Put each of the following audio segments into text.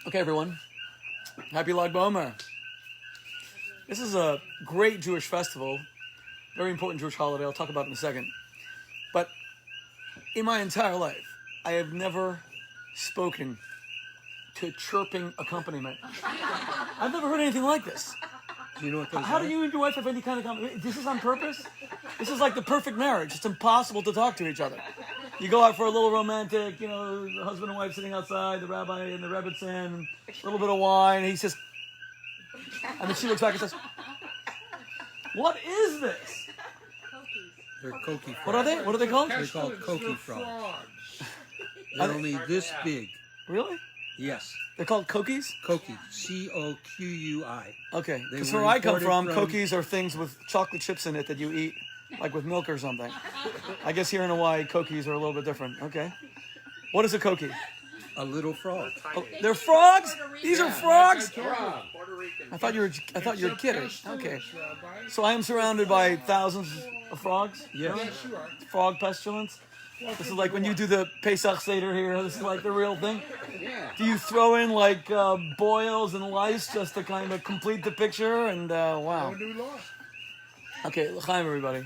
Okay, everyone. Happy Lag BaOmer. This is a great Jewish festival, very important Jewish holiday. I'll talk about it in a second. But in my entire life, I have never spoken to chirping accompaniment. I've never heard anything like this. You know what those How are? do you and your wife have any kind of accompaniment? This is on purpose? This is like the perfect marriage. It's impossible to talk to each other. You go out for a little romantic, the husband and wife sitting outside, the rabbi and the rebbitzin, a little bit of wine, and he says, and then she looks back and says, "What is this?" They're koki frogs. What are they? What are they called? They're called koki frogs. They're only this big. Really? Yes. They're called kokies? Koki. C-O-Q-U-I. Okay. They Because were where I come imported from, from- kokies are things with chocolate chips in it that you eat, like with milk or something. I guess here in Hawaii, kokies are a little bit different. Okay. What is a koki? A little frog. Oh, they're frogs? These are frogs? Puerto Rican. I thought you were kidding. Okay. So I am surrounded by thousands of frogs? Yes. Yes, you are. Frog pestilence? This is like when you do the Pesach Seder here. This is like the real thing. Yeah. Do you throw in like boils and lice just to kind of complete the picture? And wow. What do we lost? Okay, l'chaim, everybody.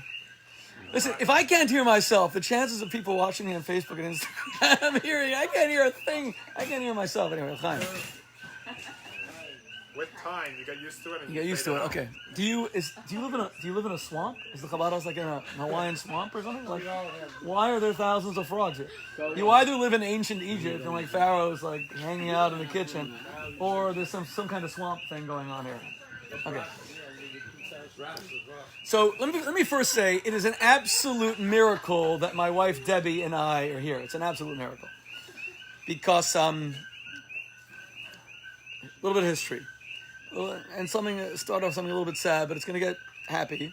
Listen, if I can't hear myself, the chances of people watching me on Facebook and Instagram I can't hear a thing. I can't hear myself. Anyway, l'chaim. With time, you get used to it. And You get used to it. Okay. Do you live in a swamp? Is the CHABAD house like in a Hawaiian swamp or something? Like, why are there thousands of frogs here? You either live in ancient Egypt and like pharaohs like hanging out in the kitchen, or there's some kind of swamp thing going on here. Okay. So let me first say it is an absolute miracle that my wife Debbie and I are here. It's an absolute miracle because a little bit of history. And start off something a little bit sad, but it's going to get happy.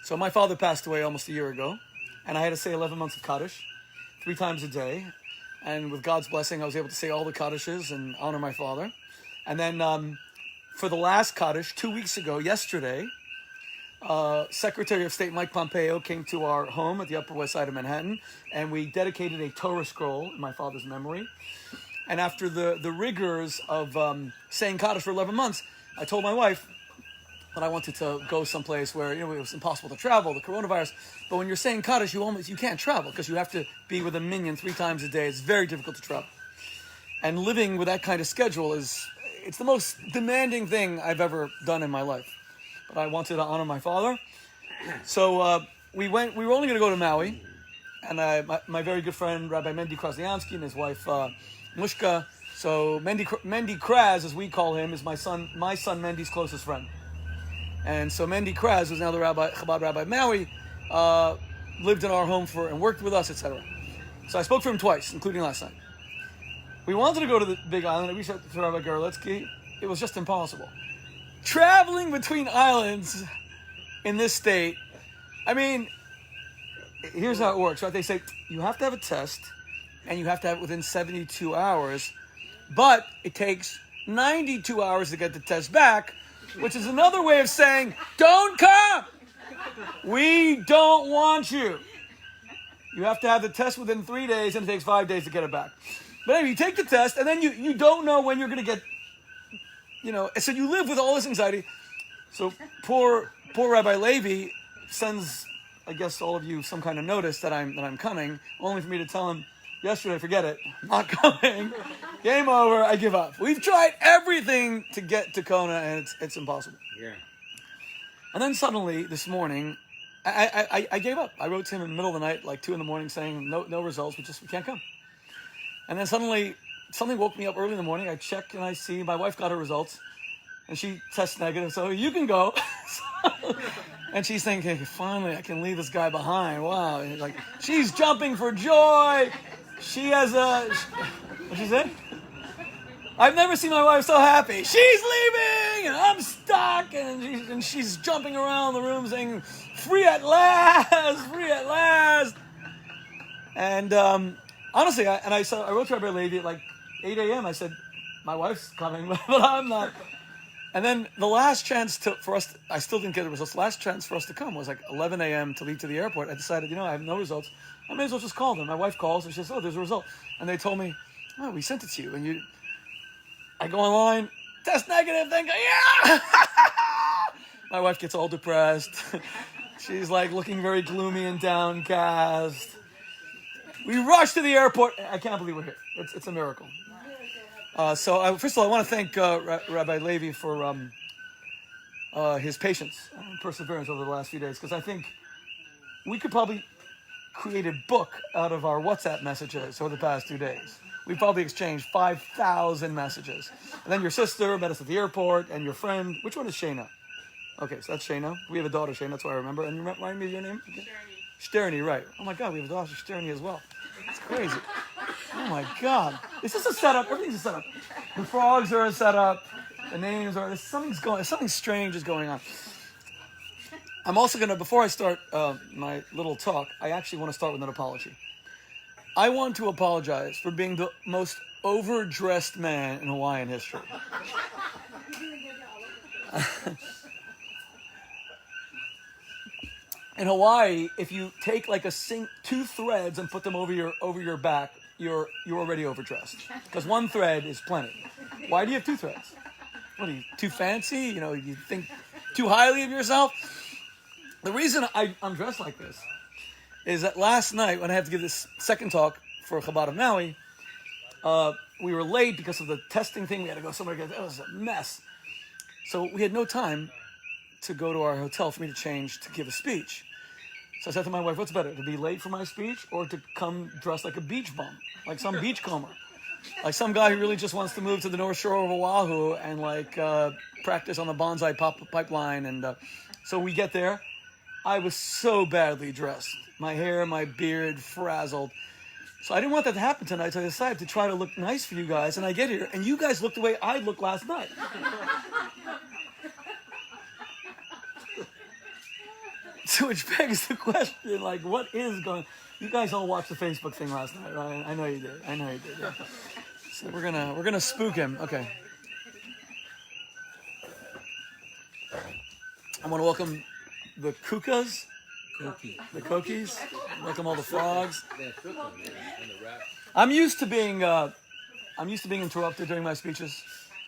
So my father passed away almost a year ago, and I had to say 11 months of Kaddish, 3 times a day. And with God's blessing, I was able to say all the Kaddishes and honor my father. And then for the last Kaddish, 2 weeks ago, yesterday, Secretary of State Mike Pompeo came to our home at the Upper West Side of Manhattan, and we dedicated a Torah scroll in my father's memory. And after the rigors of saying Kaddish for 11 months, I told my wife that I wanted to go someplace where it was impossible to travel, the coronavirus. But when you're saying Kaddish, you can't travel because you have to be with a minyan 3 times a day. It's very difficult to travel. And living with that kind of schedule it's the most demanding thing I've ever done in my life. But I wanted to honor my father. So we were only going to go to Maui. And my very good friend, Rabbi Mendy Krasniansky, and his wife, Mushka. So Mendy Kraz, as we call him, is my son Mendy's closest friend. And so Mendy Kraz, who's now the Chabad Rabbi of Maui, lived in our home and worked with us, etc. So I spoke for him twice, including last night. We wanted to go to the Big Island. I reached out to Rabbi Gerlitsky. It was just impossible. Traveling between islands in this state, I mean, here's how it works, right? They say you have to have a test, and you have to have it within 72 hours, but it takes 92 hours to get the test back, which is another way of saying, don't come! We don't want you. You have to have the test within 3 days, and it takes 5 days to get it back. But anyway, you take the test, and then you don't know when you're going to get, so you live with all this anxiety. So poor Rabbi Levi sends, I guess, all of you some kind of notice that I'm coming, only for me to tell him, yesterday, forget it, I'm not coming, game over, I give up. We've tried everything to get to Kona, and it's impossible. Yeah. And then suddenly, this morning, I gave up. I wrote to him in the middle of the night, like 2 a.m, saying, no results, we can't come. And then suddenly, something woke me up early in the morning. I check and I see my wife got her results, and she tests negative, so you can go. And she's thinking, finally, I can leave this guy behind. Wow. And like, she's jumping for joy. She has what she said? I've never seen my wife so happy. She's leaving, and I'm stuck, and she's jumping around the room saying, free at last, free at last. And honestly, I wrote to Rabbi Levi at like 8 a.m. I said, my wife's coming, but I'm not. And then the last chance for us, I still didn't get the results. The last chance for us to come was like 11 a.m. to leave to the airport. I decided, I have no results. I may as well just call them. My wife calls and she says, oh, there's a result. And they told me, oh, we sent it to you. And I go online, test negative, then go, yeah! My wife gets all depressed. She's like looking very gloomy and downcast. We rush to the airport. I can't believe we're here. It's a miracle. First of all, I want to thank Rabbi Levi for his patience and perseverance over the last few days, because I think we could probably create a book out of our WhatsApp messages over the past 2 days. We probably exchanged 5,000 messages. And then your sister met us at the airport, and your friend, which one is Shayna? Okay, so that's Shayna. We have a daughter, Shayna, that's what I remember. And you remind me of your name? Sterny, right. Oh my God, we have a daughter, Sterny, as well. It's crazy. Oh my God. Is this a setup? Everything's a setup. The frogs are a setup. The names are, something strange is going on. I'm also going to, before I start my little talk, I actually want to start with an apology. I want to apologize for being the most overdressed man in Hawaiian history. In Hawaii, if you take like two threads and put them over your back, you're already overdressed. Because one thread is plenty. Why do you have two threads? What are you, too fancy? You think too highly of yourself? The reason I'm dressed like this is that last night, when I had to give this second talk for CHABAD of Maui, we were late because of the testing thing. We had to go somewhere. It was a mess. So we had no time to go to our hotel for me to change to give a speech. So I said to my wife, what's better, to be late for my speech or to come dressed like a beach bum, like some beachcomber, like some guy who really just wants to move to the North Shore of Oahu and practice on the bonsai pipeline. And so we get there. I was so badly dressed. My hair, my beard, frazzled. So I didn't want that to happen tonight, so I decided to try to look nice for you guys. And I get here, and you guys look the way I looked last night. So which begs the question, what is going on? You guys all watched the Facebook thing last night, right? I know you did. Yeah. So we're gonna spook him. Okay. I want to welcome the kukas, the cookies. Welcome all the frogs. I'm used to being interrupted during my speeches.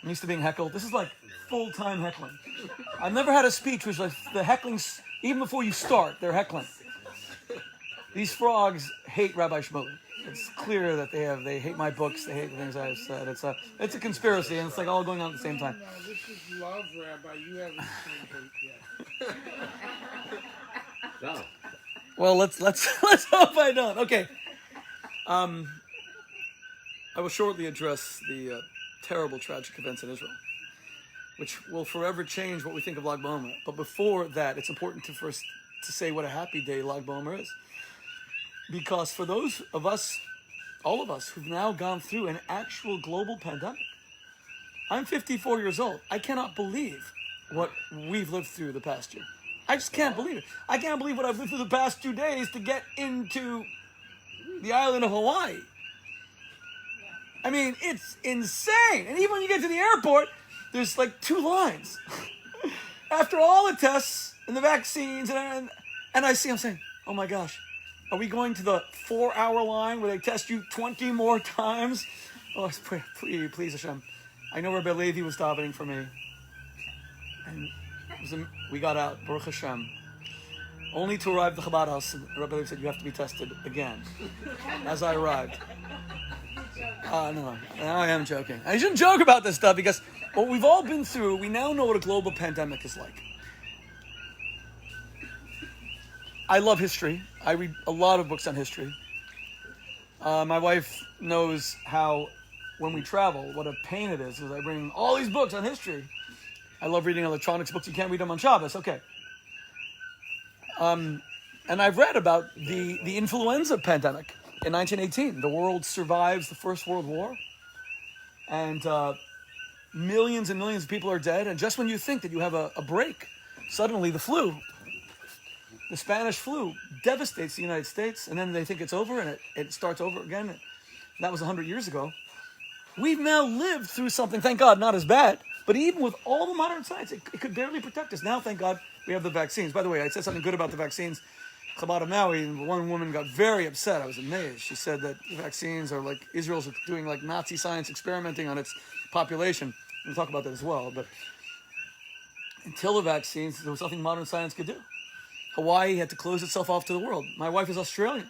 I'm used to being heckled. This is like full-time heckling. I've never had a speech which the heckling's, even before you start, they're heckling. These frogs hate Rabbi Shmuley. It's clear that they hate my books. They hate the things I've said. It's a conspiracy, and it's like all going on at the same time. No, this is love, Rabbi. You haven't seen hate yet. No. Well, let's hope I don't. Okay. I will shortly address the terrible, tragic events in Israel, which will forever change what we think of Lag BaOmer. But before that, it's important to say what a happy day Lag BaOmer is. Because for those of us, all of us, who've now gone through an actual global pandemic, I'm 54 years old. I cannot believe what we've lived through the past year. I just can't believe it. I can't believe what I've lived through the past 2 days to get into the island of Hawaii. I mean, it's insane. And even when you get to the airport, there's like 2 lines. After all the tests and the vaccines, and I'm saying, oh my gosh, are we going to the 4-hour line where they test you 20 more times? Oh, please, Hashem. I know Rabbi Levi was davening for me. And we got out, Baruch Hashem. Only to arrive at the CHABAD house, Rabbi Levi said, you have to be tested again. As I arrived. No, I am joking. I shouldn't joke about this stuff because what we've all been through, we now know what a global pandemic is like. I love history. I read a lot of books on history. My wife knows how, when we travel, what a pain it is because I bring all these books on history. I love reading electronics books. You can't read them on Shabbos. Okay. And I've read about the influenza pandemic in 1918. The world survives the First World War. And millions and millions of people are dead. And just when you think that you have a break, suddenly the Spanish flu devastates the United States, and then they think it's over, and it starts over again. And that was 100 years ago. We've now lived through something, thank God, not as bad, but even with all the modern science, it could barely protect us. Now, thank God, we have the vaccines. By the way, I said something good about the vaccines. Chabad of Maui, one woman got very upset. I was amazed. She said that vaccines are like Israel's doing like Nazi science experimenting on its population. We'll talk about that as well. But until the vaccines, there was nothing modern science could do. Hawaii had to close itself off to the world. My wife is Australian.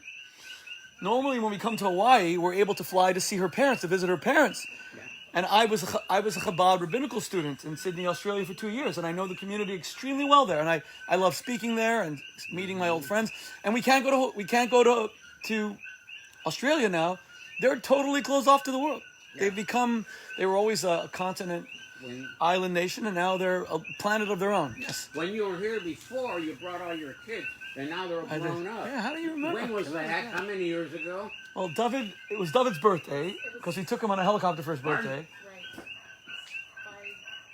Normally, when we come to Hawaii, we're able to fly to see her parents, to visit her parents. And I was a Chabad rabbinical student in Sydney, Australia for 2 years, and I know the community extremely well there. And I love speaking there and meeting my old friends. And we can't go to Australia now. They're totally closed off to the world. Yeah. They were always a continent, island nation, and now they're a planet of their own. Yes. When you were here before, you brought all your kids, and now they're all grown up. Yeah, how do you remember? When was that? How many years ago? Well, it was David's birthday, because we took him on a helicopter for his birthday. Right.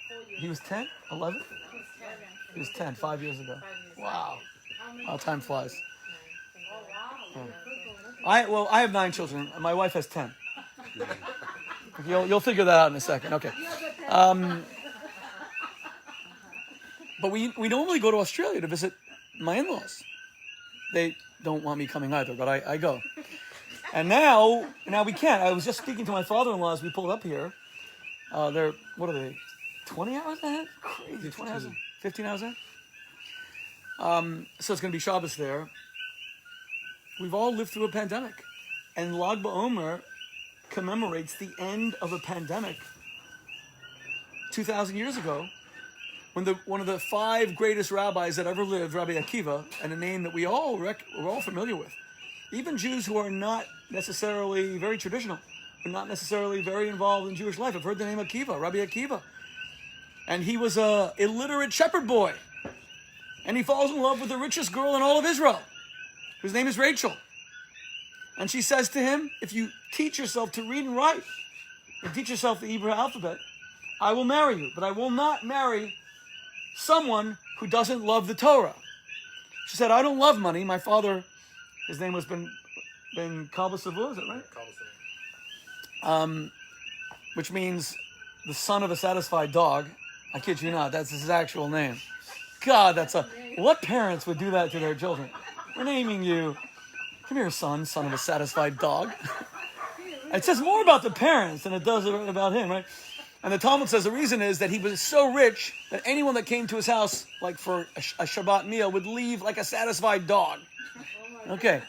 4 years. He was 10, 11? He was 10, 5 years ago. Wow. How time flies. Oh, wow. I have 9 children, and my wife has 10. You'll figure that out in a second. Okay. But we normally go to Australia to visit my in-laws. They don't want me coming either, but I go. And now we can't. I was just speaking to my father-in-law as we pulled up here. They're, what are they, 20 hours ahead? Crazy, 20 hours, 15 hours ahead? So it's going to be Shabbos there. We've all lived through a pandemic. And Lag BaOmer commemorates the end of a pandemic 2,000 years ago, when one of the 5 greatest rabbis that ever lived, Rabbi Akiva, and a name that we're all familiar with. Even Jews who are not necessarily very traditional, are not necessarily very involved in Jewish life, have heard the name Akiva, Rabbi Akiva. And he was a illiterate shepherd boy. And he falls in love with the richest girl in all of Israel, whose name is Rachel. And she says to him, if you teach yourself to read and write, and teach yourself the Hebrew alphabet, I will marry you. But I will not marry someone who doesn't love the Torah. She said, I don't love money. My father, his name was Ben Kalbasavu, is that right? Which means the son of a satisfied dog. I kid you not, that's his actual name. God, what parents would do that to their children? We're naming you, come here, son of a satisfied dog. It says more about the parents than it does about him, right? And the Talmud says the reason is that he was so rich that anyone that came to his house, like for a Shabbat meal, would leave like a satisfied dog. Okay,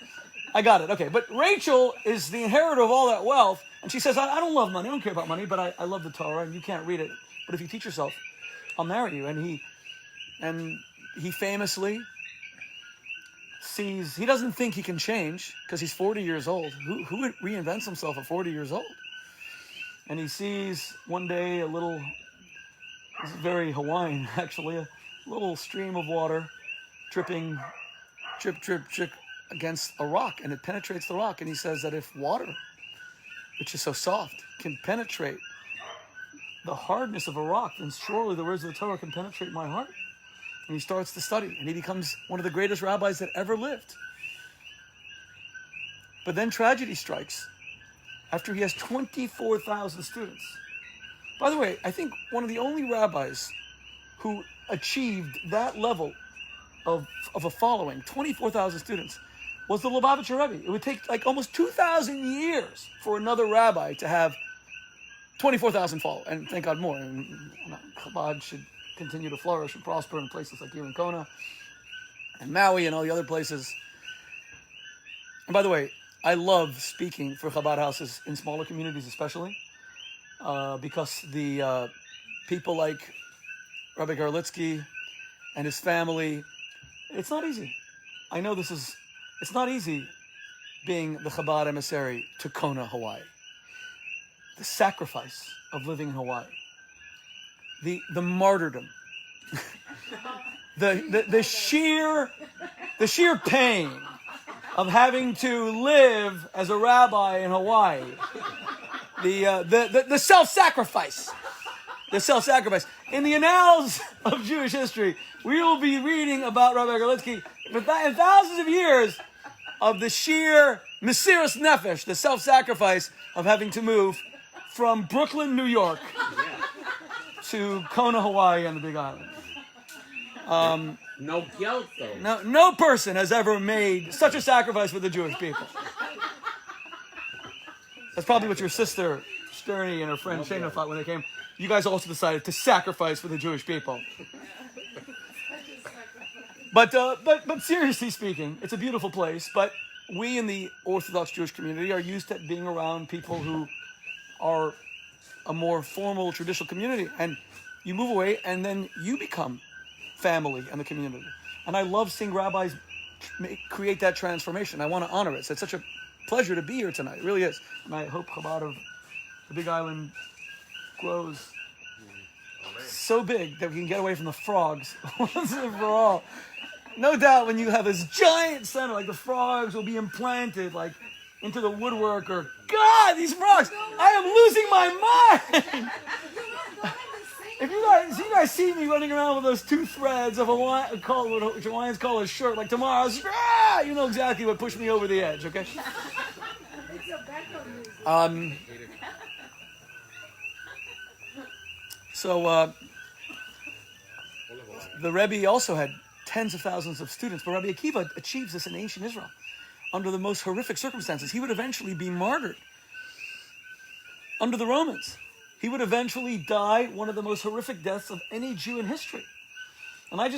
I got it. Okay, but Rachel is the inheritor of all that wealth, and she says, I don't love money, I don't care about money, but I love the Torah, and you can't read it. But if you teach yourself, I'll marry you. And he famously he doesn't think he can change because he's 40 years old. Who reinvents himself at 40 years old? And he sees one day this is very Hawaiian actually, a little stream of water dripping, drip, drip, drip against a rock, and it penetrates the rock. And he says that if water, which is so soft, can penetrate the hardness of a rock, then surely the words of the Torah can penetrate my heart. And he starts to study, and he becomes one of the greatest rabbis that ever lived. But then tragedy strikes after he has 24,000 students. By the way, I think one of the only rabbis who achieved that level of a following, 24,000 students, was the Lubavitcher Rebbe. It would take like almost 2,000 years for another rabbi to have 24,000 followers, and thank God more. And Chabad should continue to flourish and prosper in places like here in Kona and Maui and all the other places. And by the way, I love speaking for Chabad houses in smaller communities especially, because the people like Rabbi Garlitsky and his family, it's not easy. I know it's not easy being the Chabad emissary to Kona, Hawaii. The sacrifice of living in Hawaii. The martyrdom. the sheer pain of having to live as a rabbi in Hawaii. The self-sacrifice. The self-sacrifice. In the annals of Jewish history, we will be reading about Rabbi Garlitsky in thousands of years of the sheer Mesiras Nefesh, the self-sacrifice of having to move from Brooklyn, New York, to Kona, Hawaii, and the Big Island. No guilt, though. No person has ever made such a sacrifice for the Jewish people. That's probably what your sister Sterny and her friend Shana thought when they came. You guys also decided to sacrifice for the Jewish people. But seriously speaking, it's a beautiful place. But we in the Orthodox Jewish community are used to being around people who are a more formal, traditional community. And you move away, and then you become family and the community. And I love seeing rabbis create that transformation. I want to honor it. So it's such a pleasure to be here tonight. It really is. And I hope CHABAD of the Big Island grows so big that we can get away from the frogs once and for all. No doubt when you have this giant center, like the frogs will be implanted like into the woodwork, or God, these frogs, I am losing my mind. If you guys see me running around with those two threads of what Hawaiians call a shirt, like tomorrow, you know exactly what pushed me over the edge, okay? So the Rebbe also had tens of thousands of students, but Rabbi Akiva achieves this in ancient Israel under the most horrific circumstances. He would eventually be martyred under the Romans. He would eventually die one of the most horrific deaths of any Jew in history. And I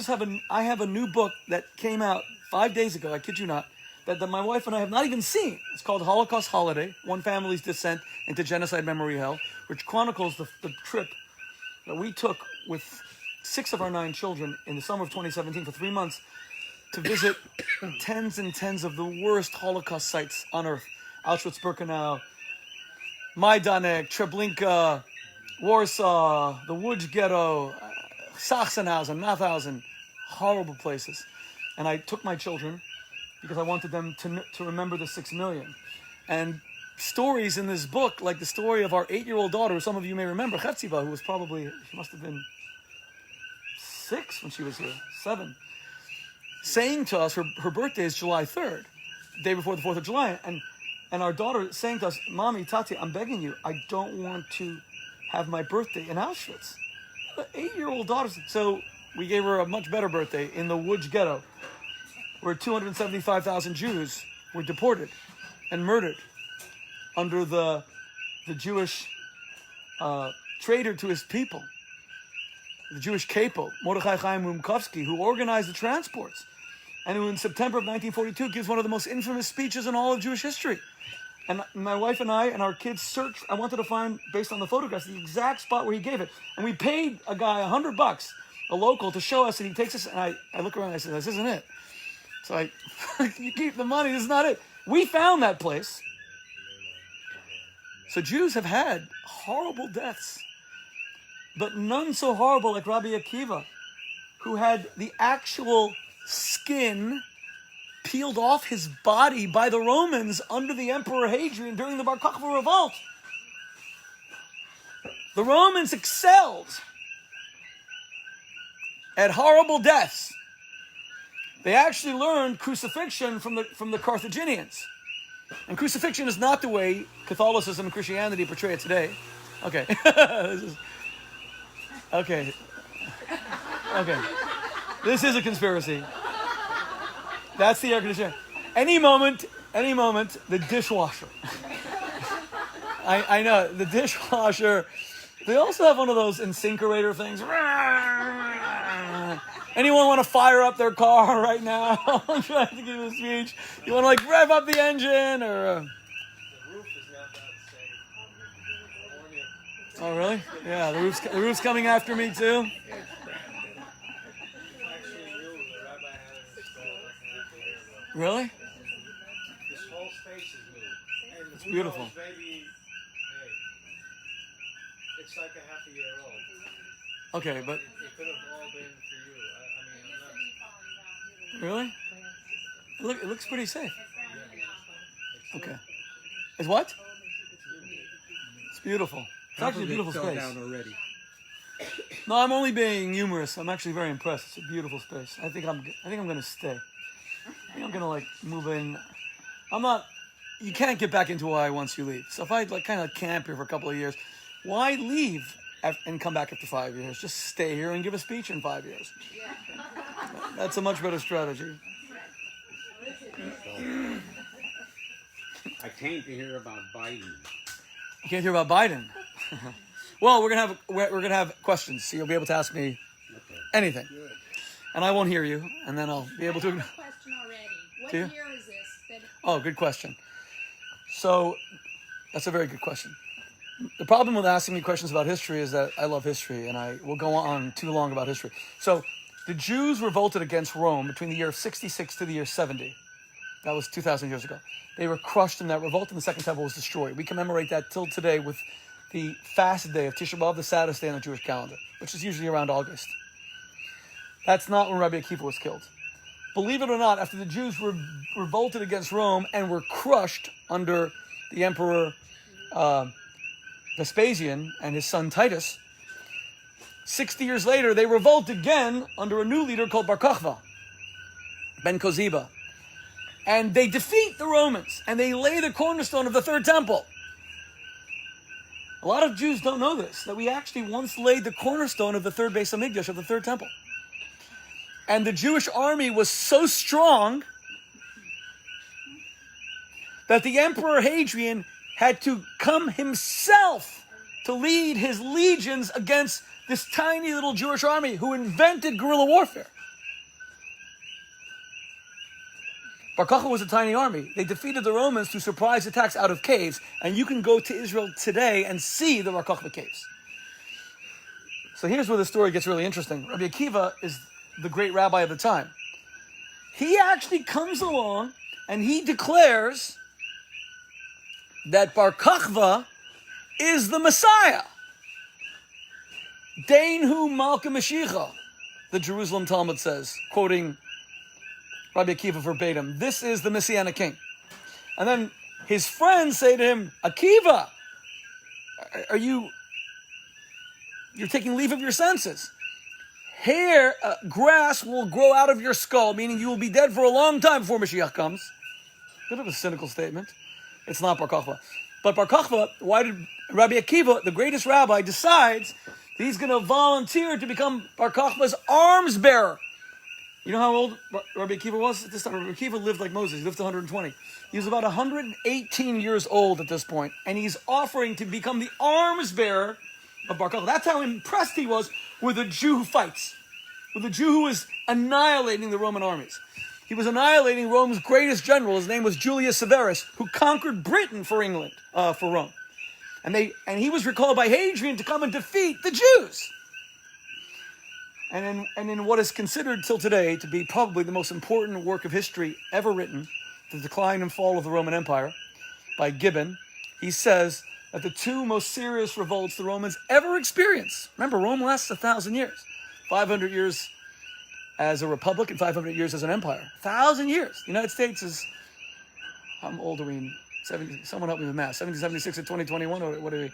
have a new book that came out 5 days ago, I kid you not, that my wife and I have not even seen. It's called Holocaust Holiday, One Family's Descent into Genocide Memory Hell, which chronicles the trip that we took with 6 of our 9 children in the summer of 2017 for 3 months to visit tens and tens of the worst Holocaust sites on earth. Auschwitz-Birkenau, Majdanek, Treblinka, Warsaw, the Łódź Ghetto, Sachsenhausen, Mauthausen, horrible places. And I took my children because I wanted them to remember the 6 million. And stories in this book, like the story of our 8-year-old daughter, who some of you may remember, Chetziva, who was she must have been 6 when she was here, 7, saying to us, her birthday is July 3rd, the day before the 4th of July, and our daughter saying to us, Mommy, Tati, I'm begging you, I don't want to have my birthday in Auschwitz. 8-year-old daughter. So we gave her a much better birthday in the Łódź Ghetto, where 275,000 Jews were deported and murdered under the Jewish traitor to his people, the Jewish capo, Mordechai Chaim Rumkovsky, who organized the transports, and who in September of 1942 gives one of the most infamous speeches in all of Jewish history. And my wife and I and our kids searched. I wanted to find, based on the photographs, the exact spot where he gave it. And we paid a guy $100, a local, to show us, and he takes us, and I look around and I said, this isn't it. So you keep the money, this is not it. We found that place. So Jews have had horrible deaths, but none so horrible like Rabbi Akiva, who had the actual skin peeled off his body by the Romans under the Emperor Hadrian during the Bar Kokhba revolt. The Romans excelled at horrible deaths. They actually learned crucifixion from the Carthaginians. And crucifixion is not the way Catholicism and Christianity portray it today. Okay. Okay. This is a conspiracy. That's the air conditioner. Any moment, the dishwasher. I know, the dishwasher. They also have one of those incinerator things. Anyone want to fire up their car right now? I'm trying to give a speech. You want to like rev up the engine or? The roof is not that safe. Oh really? Yeah, the roof's coming after me too. Really? This whole space is new. And it's beautiful. Maybe, it's like a half a year old. Okay, but... It could have all been for you. Really? It looks pretty safe. Okay. It's what? It's beautiful. It's actually a beautiful space. Down already. No, I'm only being humorous. I'm actually very impressed. It's a beautiful space. I think I'm going to stay. I think I'm going to like move in. You can't get back into Hawaii once you leave. So if I like kind of camp here for a couple of years, why leave and come back after 5 years. Just stay here and give a speech in 5 years. That's a much better strategy. I came to hear about Biden. You can't hear about Biden. Well, we're gonna have questions, so you'll be able to ask me anything, and I won't hear you, and then I'll be able I to. have a question already. What Do you? year is this? Oh, good question. So, that's a very good question. The problem with asking me questions about history is that I love history, and I will go on too long about history. So, the Jews revolted against Rome between the year 66 to the year 70. That was 2,000 years ago. They were crushed in that revolt, and the Second Temple was destroyed. We commemorate that till today with the fast day of Tisha B'Av, the saddest day on the Jewish calendar, which is usually around August. That's not when Rabbi Akiva was killed. Believe it or not, after the Jews revolted against Rome and were crushed under the Emperor Vespasian and his son Titus, 60 years later, they revolt again under a new leader called Bar Kokhba, Ben Koziba. And they defeat the Romans, and they lay the cornerstone of the Third Temple. A lot of Jews don't know this, that we actually once laid the cornerstone of the third Beis Hamikdash, of the Third Temple. And the Jewish army was so strong that the Emperor Hadrian had to come himself to lead his legions against this tiny little Jewish army who invented guerrilla warfare. Bar Kokhba was a tiny army. They defeated the Romans through surprise attacks out of caves, and you can go to Israel today and see the Bar Kokhba caves. So here's where the story gets really interesting. Rabbi Akiva is the great rabbi of the time. He actually comes along and he declares that Bar Kokhba is the Messiah. Deinhu Malka Mashiach, the Jerusalem Talmud says, quoting Rabbi Akiva verbatim, this is the Messianic king. And then his friends say to him, Akiva, you're taking leave of your senses. Hair, grass will grow out of your skull, meaning you will be dead for a long time before Mashiach comes. Bit of a cynical statement. It's not Bar Kokhba. But Bar Kokhba, why did Rabbi Akiva, the greatest rabbi, decides that he's going to volunteer to become Bar Kokhba's arms bearer? You know how old Rabbi Akiva was at this time? Rabbi Akiva lived like Moses. He lived to 120. He was about 118 years old at this point, and he's offering to become the arms bearer of Bar Kokhba. That's how impressed he was with a Jew who fights, with a Jew who was annihilating the Roman armies. He was annihilating Rome's greatest general. His name was Julius Severus, who conquered Britain for England, for Rome. And he was recalled by Hadrian to come and defeat the Jews. And in what is considered till today to be probably the most important work of history ever written, The Decline and Fall of the Roman Empire, by Gibbon, he says that the two most serious revolts the Romans ever experienced. Remember, Rome lasts 1,000 years. 500 years as a republic and 500 years as an empire. 1,000 years. The United States is, how old are we? 70, someone help me with math. 1776 to 2021, or what are we?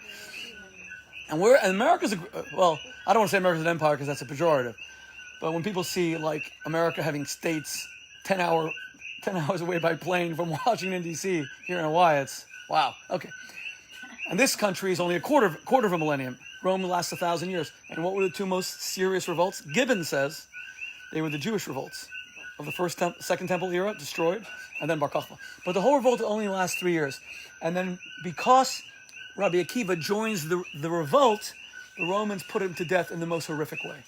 And America's, well, I don't want to say America's an empire because that's a pejorative. But when people see like America having states 10 hours away by plane from Washington, D.C. here in Hawaii, it's, wow, okay. And this country is only a quarter of a millennium. Rome lasts 1,000 years. And what were the two most serious revolts? Gibbon says they were the Jewish revolts of the Second Temple era, destroyed, and then Bar Kokhba. But the whole revolt only lasts 3 years. And then because Rabbi Akiva joins the revolt, the Romans put him to death in the most horrific way.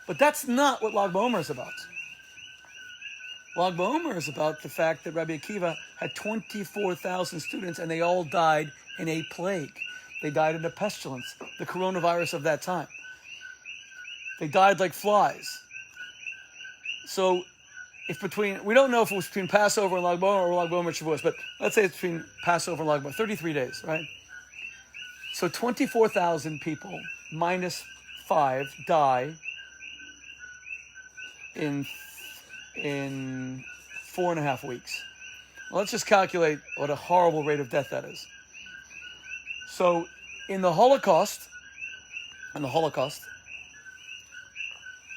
But that's not what Lag BaOmer is about. Lag BaOmer is about the fact that Rabbi Akiva had 24,000 students and they all died in a plague. They died in a pestilence, the coronavirus of that time. They died like flies. So we don't know if it was between Passover and Lag BaOmer or Lag BaOmer and Shavuos, but let's say it's between Passover and Lag BaOmer, 33 days, right? So 24,000 people minus 5 die in 4.5 weeks. Well, let's just calculate what a horrible rate of death that is. So in the Holocaust,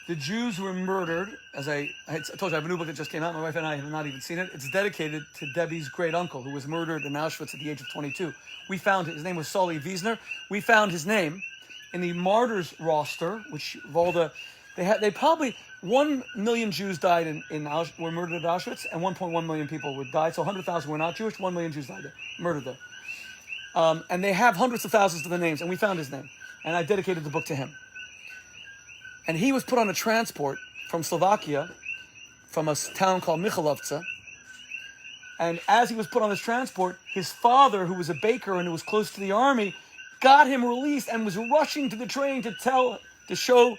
the Jews were murdered. As I told you, I have a new book that just came out. My wife and I have not even seen it. It's dedicated to Debbie's great uncle, who was murdered in Auschwitz at the age of 22. We found his name was Sully Wiesner. We found his name in the martyrs roster, which of all they probably 1 million Jews died were murdered at Auschwitz, and 1.1 million people were died. So 100,000 were not Jewish. 1 million Jews died there, murdered there. And they have hundreds of thousands of the names, and we found his name, and I dedicated the book to him. And he was put on a transport from Slovakia, from a town called Michalovce. And as he was put on this transport, his father, who was a baker and who was close to the army, got him released and was rushing to the train to show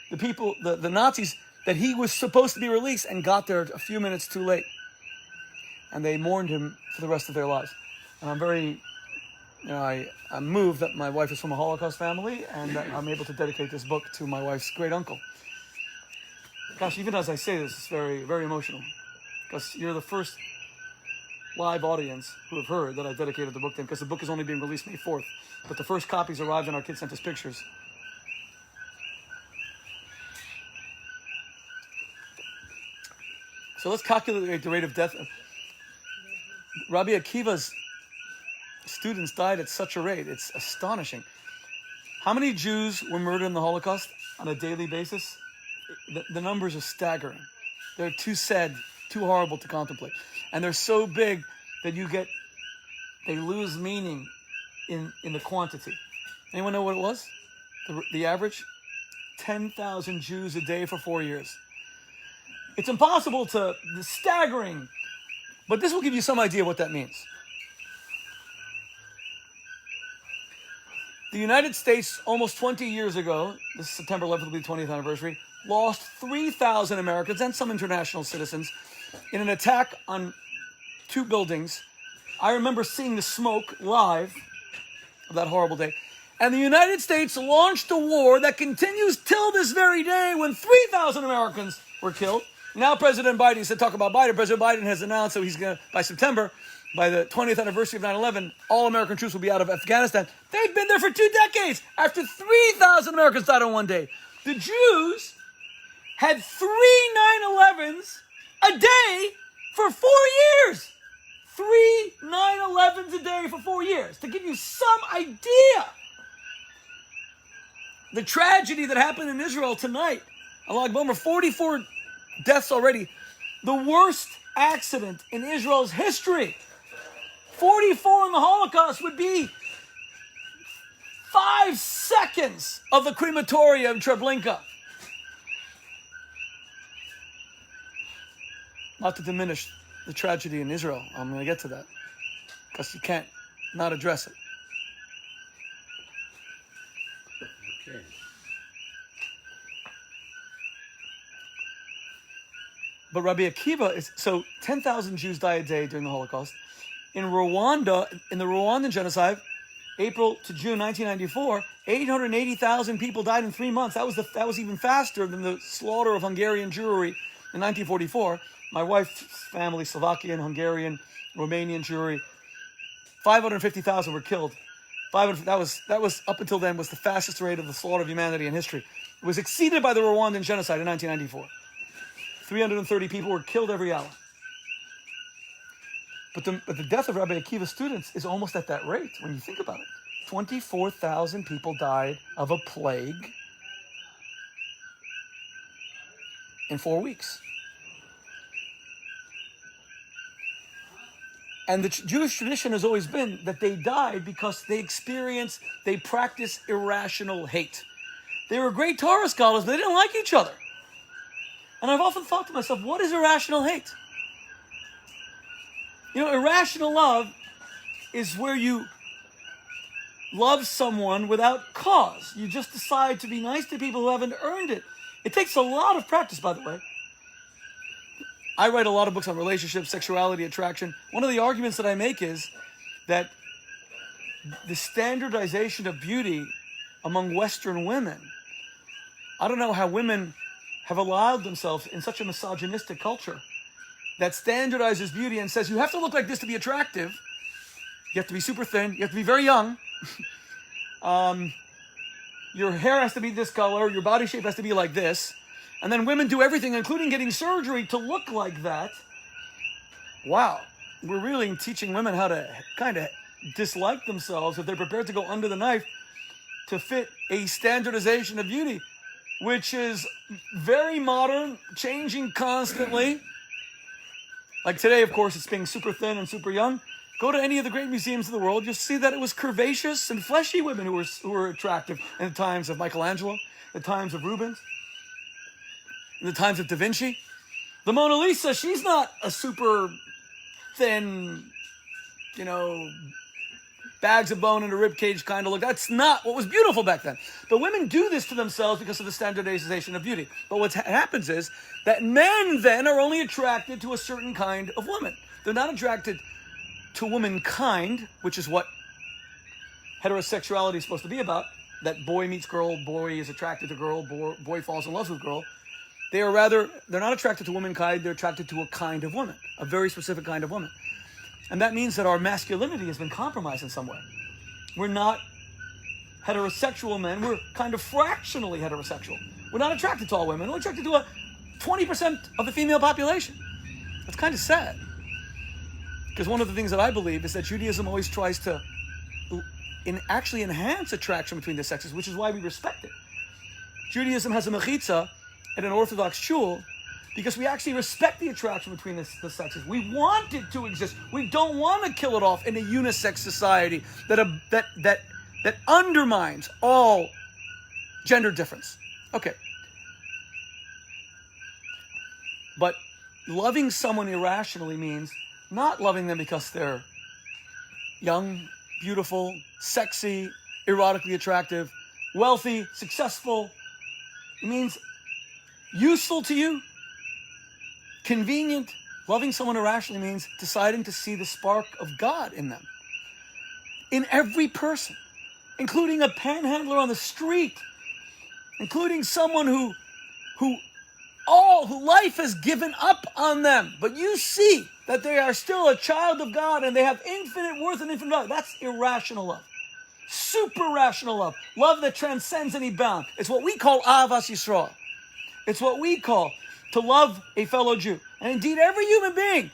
the people, the Nazis, that he was supposed to be released, and got there a few minutes too late. And they mourned him for the rest of their lives. And I'm very, I'm moved that my wife is from a Holocaust family, and that I'm able to dedicate this book to my wife's great uncle. Gosh, even as I say this, it's very, very emotional, because you're the first live audience who have heard that I dedicated the book to him, because the book is only being released May 4th, but the first copies arrived and our kids sent us pictures. So let's calculate the rate of death. Rabbi Akiva's students died at such a rate. It's astonishing. How many Jews were murdered in the Holocaust on a daily basis? The numbers are staggering. They're too sad, too horrible to contemplate. And they're so big that they lose meaning in the quantity. Anyone know what it was? The average? 10,000 Jews a day for 4 years. It's impossible staggering. But this will give you some idea what that means. The United States, almost 20 years ago, this September 11th will be the 20th anniversary, lost 3,000 Americans and some international citizens in an attack on 2 buildings. I remember seeing the smoke live of that horrible day. And the United States launched a war that continues till this very day, when 3,000 Americans were killed. Now President Biden, he said, talk about Biden. President Biden has announced that he's going to, by September, by the 20th anniversary of 9/11, all American troops will be out of Afghanistan. They've been there for 2 decades. After 3,000 Americans died on one day. The Jews had 3 9/11s a day for 4 years. 3 9/11s a day for 4 years. To give you some idea. The tragedy that happened in Israel tonight, Allah Akbar, 44 deaths already. The worst accident in Israel's history. 44 in the Holocaust would be 5 seconds of the crematoria in Treblinka. Not to diminish the tragedy in Israel. I'm going to get to that, because you can't not address it. Okay. But Rabbi Akiva so 10,000 Jews die a day during the Holocaust. In Rwanda, in the Rwandan genocide, April to June 1994, 880,000 people died in 3 months. That was even faster than the slaughter of Hungarian Jewry in 1944. My wife's family, Slovakian, Hungarian, Romanian Jewry, 550,000 were killed. That was up until then was the fastest rate of the slaughter of humanity in history. It was exceeded by the Rwandan genocide in 1994. 330 people were killed every hour. But the death of Rabbi Akiva's students is almost at that rate when you think about it. 24,000 people died of a plague in 4 weeks. And the Jewish tradition has always been that they died because they practice irrational hate. They were great Torah scholars, but they didn't like each other. And I've often thought to myself, what is irrational hate? Irrational love is where you love someone without cause. You just decide to be nice to people who haven't earned it. It takes a lot of practice, by the way. I write a lot of books on relationships, sexuality, attraction. One of the arguments that I make is that the standardization of beauty among Western women, I don't know how women have allowed themselves in such a misogynistic culture that standardizes beauty and says you have to look like this to be attractive. You have to be super thin. You have to be very young. Your hair has to be this color. Your body shape has to be like this. and then women do everything, including getting surgery, to look like that. Wow, we're really teaching women how to kind of dislike themselves if they're prepared to go under the knife to fit a standardization of beauty, which is very modern, changing constantly. Like today, of course, it's being super thin and super young. Go to any of the great museums of the world, you'll see that it was curvaceous and fleshy women who were attractive in the times of Michelangelo, the times of Rubens, in the times of Da Vinci. The Mona Lisa, she's not a super thin, bags of bone and a rib cage kind of look. That's not what was beautiful back then. But women do this to themselves because of the standardization of beauty. But what happens is that men then are only attracted to a certain kind of woman. They're not attracted to womankind, which is what heterosexuality is supposed to be about. That boy meets girl, boy is attracted to girl, boy falls in love with girl. They're not attracted to womankind, they're attracted to a kind of woman, a very specific kind of woman. And that means that our masculinity has been compromised in some way. We're not heterosexual men, we're kind of fractionally heterosexual. We're not attracted to all women, we're attracted to 20% of the female population. That's kind of sad. Because one of the things that I believe is that Judaism always tries to actually enhance attraction between the sexes, which is why we respect it. Judaism has a mechitza at an Orthodox shul because we actually respect the attraction between the sexes. We want it to exist. We don't want to kill it off in a unisex society that undermines all gender difference. Okay. But loving someone irrationally means not loving them because they're young, beautiful, sexy, erotically attractive, wealthy, successful. It means useful to you, convenient. Loving someone irrationally means deciding to see the spark of God in them. In every person, including a panhandler on the street, including someone who life has given up on them, but you see that they are still a child of God and they have infinite worth and infinite value. That's irrational love. Super rational love. Love that transcends any bound. It's what we call Ahavas Yisrael. It's what we call to love a fellow Jew. And indeed, every human being,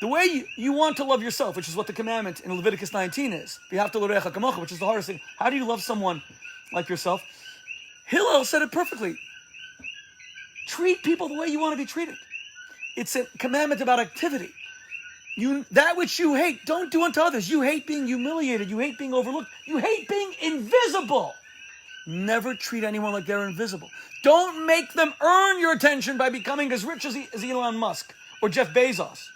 the way you want to love yourself, which is what the commandment in Leviticus 19 is, V'ahavta l'orecha kamocha, which is the hardest thing. How do you love someone like yourself? Hillel said it perfectly. Treat people the way you want to be treated. It's a commandment about activity. That which you hate, don't do unto others. You hate being humiliated. You hate being overlooked. You hate being invisible. Never treat anyone like they're invisible. Don't make them earn your attention by becoming as rich as Elon Musk or Jeff Bezos,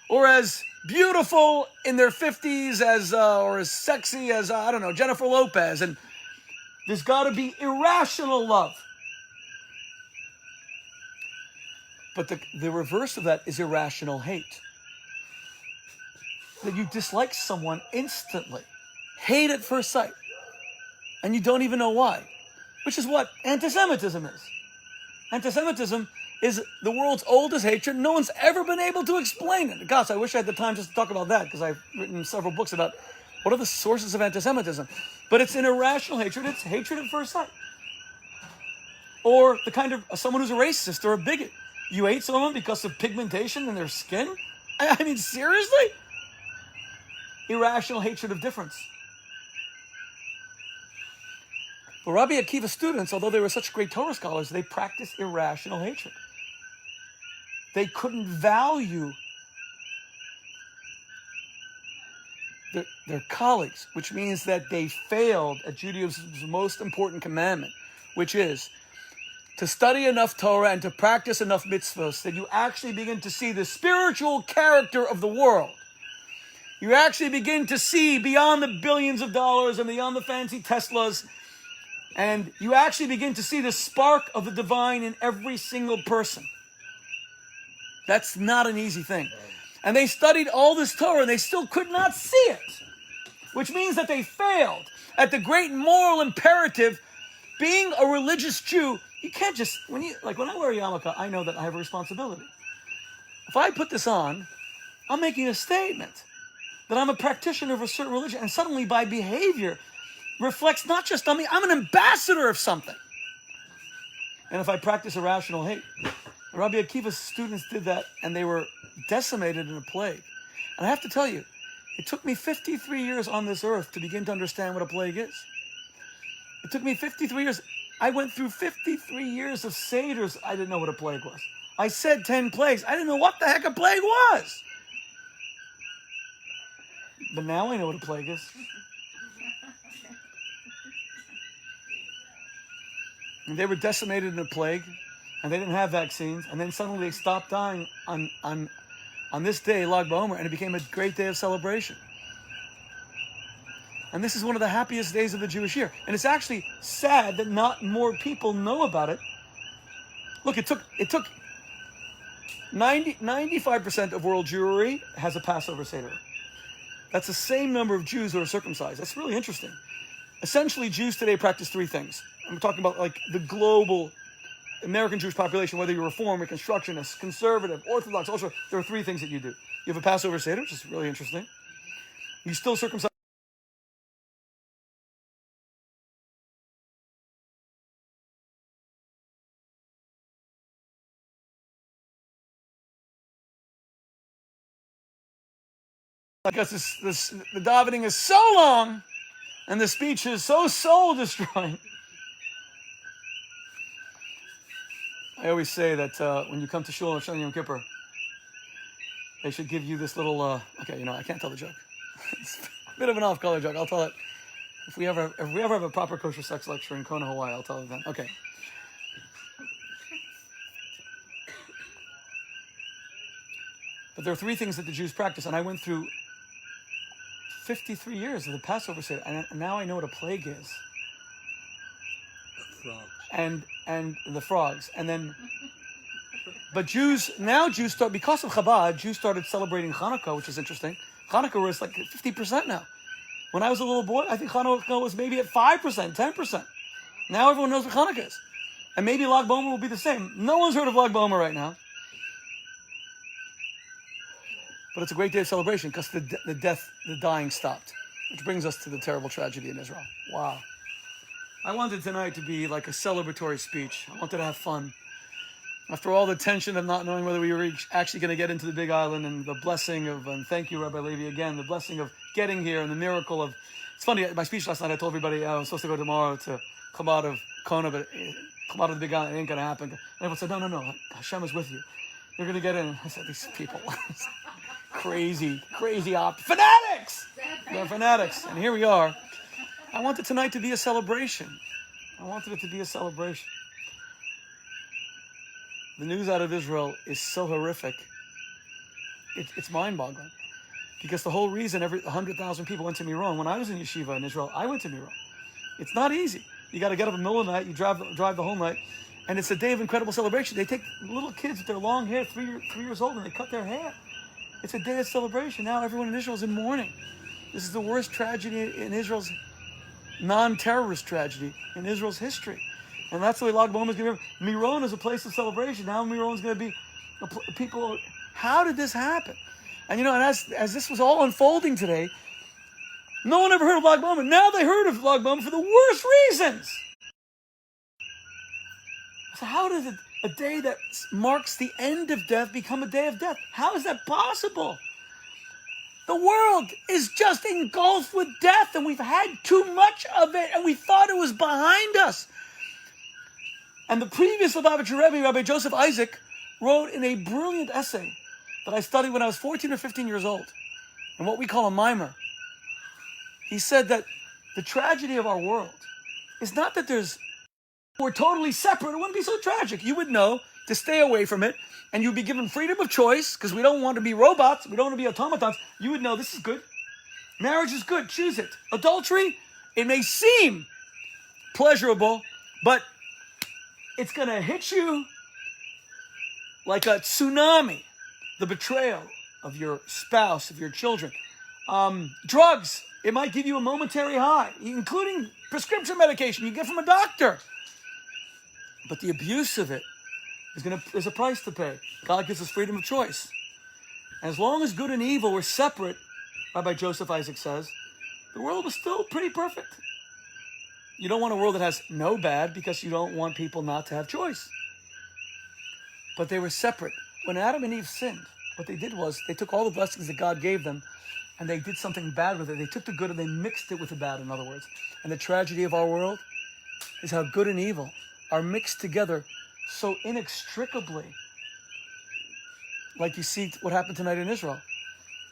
or as beautiful in their 50s or as sexy as, Jennifer Lopez. And there's got to be irrational love. But the reverse of that is irrational hate. That you dislike someone instantly. Hate at first sight. And you don't even know why. Which is what anti-Semitism is. Anti-Semitism is the world's oldest hatred. No one's ever been able to explain it. Gosh, I wish I had the time just to talk about that, because I've written several books about what are the sources of anti-Semitism. But it's an irrational hatred. It's hatred at first sight. Or the kind of someone who's a racist or a bigot. You hate someone because of pigmentation in their skin? I mean, seriously? Irrational hatred of difference. But Rabbi Akiva's students, although they were such great Torah scholars, they practiced irrational hatred. They couldn't value their colleagues, which means that they failed at Judaism's most important commandment, which is to study enough Torah and to practice enough mitzvahs that you actually begin to see the spiritual character of the world. You actually begin to see beyond the billions of dollars and beyond the fancy Teslas, and you actually begin to see the spark of the divine in every single person. That's not an easy thing. And they studied all this Torah and they still could not see it, which means that they failed at the great moral imperative. Being a religious Jew, you can't just, when I wear a yarmulke, I know that I have a responsibility. If I put this on, I'm making a statement that I'm a practitioner of a certain religion, and suddenly by behavior reflects not just on me, I'm an ambassador of something. and if I practice irrational hate. Rabbi Akiva's students did that, and they were decimated in a plague. And I have to tell you, it took me 53 years on this earth to begin to understand what a plague is. It took me 53 years. I went through 53 years of Seders. I didn't know what a plague was. I said 10 plagues. I didn't know what the heck a plague was. But now I know what a plague is. And they were decimated in a plague, and they didn't have vaccines, and then suddenly they stopped dying on this day, Lag BaOmer, and it became a great day of celebration. And this is one of the happiest days of the Jewish year. And it's actually sad that not more people know about it. Look, it took 95% of world Jewry has a Passover Seder. That's the same number of Jews who are circumcised. That's really interesting. Essentially, Jews today practice three things. I'm talking about like the global American Jewish population, whether you're Reform, Reconstructionist, Conservative, Orthodox, also, there are three things that you do. You have a Passover Seder, which is really interesting. You still circumcise. Because the davening is so long, and the speech is so soul-destroying. I always say that when you come to Shul on Yom Kippur, they should give you this little, I can't tell the joke. It's a bit of an off-color joke. I'll tell it if we ever have a proper kosher sex lecture in Kona, Hawaii. I'll tell it then. Okay. But there are three things that the Jews practice, and I went through 53 years of the Passover Seder, and now I know what a plague is. Frogs. And the frogs. And then, but Jews start, because of CHABAD, Jews started celebrating Hanukkah, which is interesting. Hanukkah was like 50% now. When I was a little boy, I think Hanukkah was maybe at 5%, 10%. Now everyone knows what Hanukkah is. And maybe Lag BaOmer will be the same. No one's heard of Lag BaOmer right now. But it's a great day of celebration because the dying stopped. Which brings us to the terrible tragedy in Israel. Wow. I wanted tonight to be like a celebratory speech. I wanted to have fun. After all the tension of not knowing whether we were actually going to get into the Big Island, and the blessing of, and thank you, Rabbi Levi, again, the blessing of getting here and the miracle of, it's funny, my speech last night, I told everybody I was supposed to go tomorrow to CHABAD of Kona, but CHABAD of the Big Island, it ain't going to happen. And everyone said, no, Hashem is with you. You're going to get in. I said, these people, crazy fanatics! They're fanatics. And here we are. I wanted tonight to be a celebration. I wanted it to be a celebration. The news out of Israel is so horrific. It's mind-boggling. Because the whole reason 100,000 people went to Miron, when I was in yeshiva in Israel, I went to Miron. It's not easy. You got to get up in the middle of the night, you drive the whole night, and it's a day of incredible celebration. They take little kids with their long hair, 3 years old, and they cut their hair. It's a day of celebration. Now everyone in Israel is in mourning. This is the worst tragedy in Israel's non-terrorist tragedy in Israel's history. And that's the way Lag BaOmer is going to be. Miron is a place of celebration. Now Miron is going to be people. How did this happen? And and as this was all unfolding today, no one ever heard of Lag BaOmer. Now they heard of Lag BaOmer for the worst reasons. So how does a day that marks the end of death become a day of death? How is that possible? The world is just engulfed with death, and we've had too much of it, and we thought it was behind us. And the previous Lubavitcher Rebbe, Rabbi Joseph Isaac, wrote in a brilliant essay that I studied when I was 14 or 15 years old, and what we call a mimer. He said that the tragedy of our world is not that we're totally separate. It wouldn't be so tragic. You would know to stay away from it, and you'd be given freedom of choice, because we don't want to be robots, we don't want to be automatons. You would know this is good. Marriage is good, choose it. Adultery, it may seem pleasurable, but it's going to hit you like a tsunami. The betrayal of your spouse, of your children. Drugs, it might give you a momentary high, including prescription medication you get from a doctor. But the abuse of it there's a price to pay. God gives us freedom of choice. As long as good and evil were separate, Rabbi Joseph Isaac says, the world was still pretty perfect. You don't want a world that has no bad because you don't want people not to have choice. But they were separate. When Adam and Eve sinned, what they did was they took all the blessings that God gave them and they did something bad with it. They took the good and they mixed it with the bad, in other words. And the tragedy of our world is how good and evil are mixed together so inextricably. Like you see what happened tonight in Israel.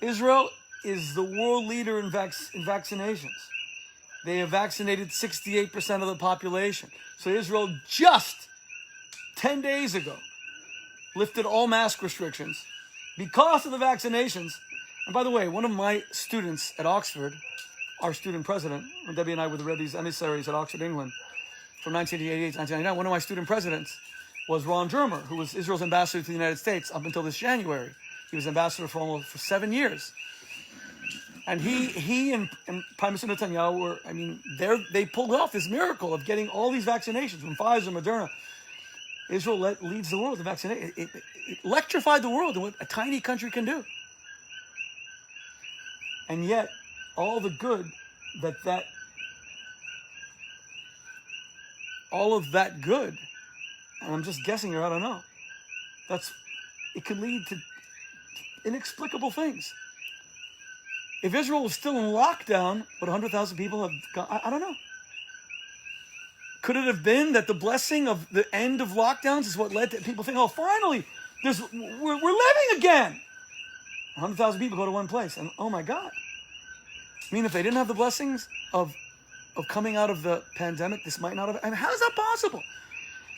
Israel is the world leader in vaccinations. They have vaccinated 68% of the population. So Israel just 10 days ago lifted all mask restrictions because of the vaccinations. And by the way, one of my students at Oxford, our student president, when Debbie and I were the Rebbe's emissaries at Oxford, England, from 1988 to 1999, one of my student presidents was Ron Germer, who was Israel's ambassador to the United States up until this January. He was ambassador for 7 years. And he and Prime Minister Netanyahu were, they pulled off this miracle of getting all these vaccinations from Pfizer, Moderna. Israel leads the world in vaccination. It electrified the world in what a tiny country can do. And yet, all the good all of that good, and I'm just guessing here, I don't know, it could lead to inexplicable things. If Israel was still in lockdown, would 100,000 people have gone? I don't know. Could it have been that the blessing of the end of lockdowns is what led to people thinking, oh, finally, we're living again? 100,000 people go to one place, and oh my God. I mean, if they didn't have the blessings of coming out of the pandemic, this might not have... I mean, how is that possible?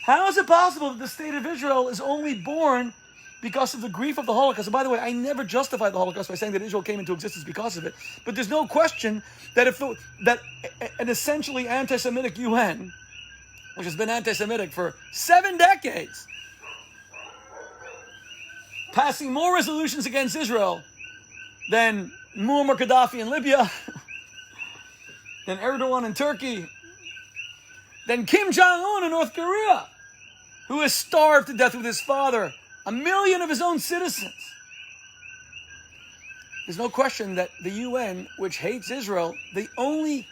How is it possible that the state of Israel is only born because of the grief of the Holocaust? And by the way, I never justify the Holocaust by saying that Israel came into existence because of it. But there's no question that that an essentially anti-Semitic UN, which has been anti-Semitic for 7 decades, passing more resolutions against Israel than Muammar Gaddafi in Libya, than Erdogan in Turkey, than Kim Jong-un in North Korea, who is starved to death with his father, 1 million of his own citizens. There's no question that the UN, which hates Israel, the only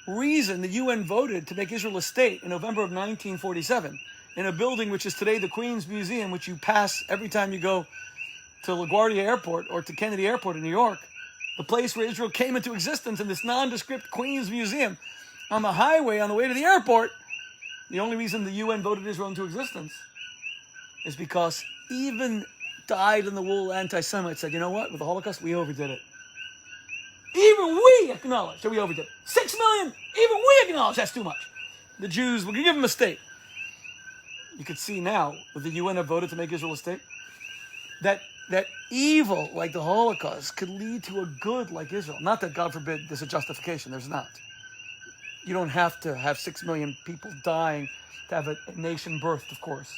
reason the UN voted to make Israel a state in November of 1947, in a building which is today the Queen's Museum, which you pass every time you go to LaGuardia Airport or to Kennedy Airport in New York, the place where Israel came into existence in this nondescript Queen's Museum on the highway on the way to the airport. The only reason the UN voted Israel into existence is because even dyed-in-the-wool anti-Semites said, you know what, with the Holocaust, we overdid it. Even we acknowledge that we overdid it. 6 million, even we acknowledge that's too much. The Jews, we're going to give them a state. You could see now that the UN have voted to make Israel a state, that evil like the Holocaust could lead to a good like Israel. Not that, God forbid, there's a justification. There's not. You don't have to have 6 million people dying to have a nation birthed, of course.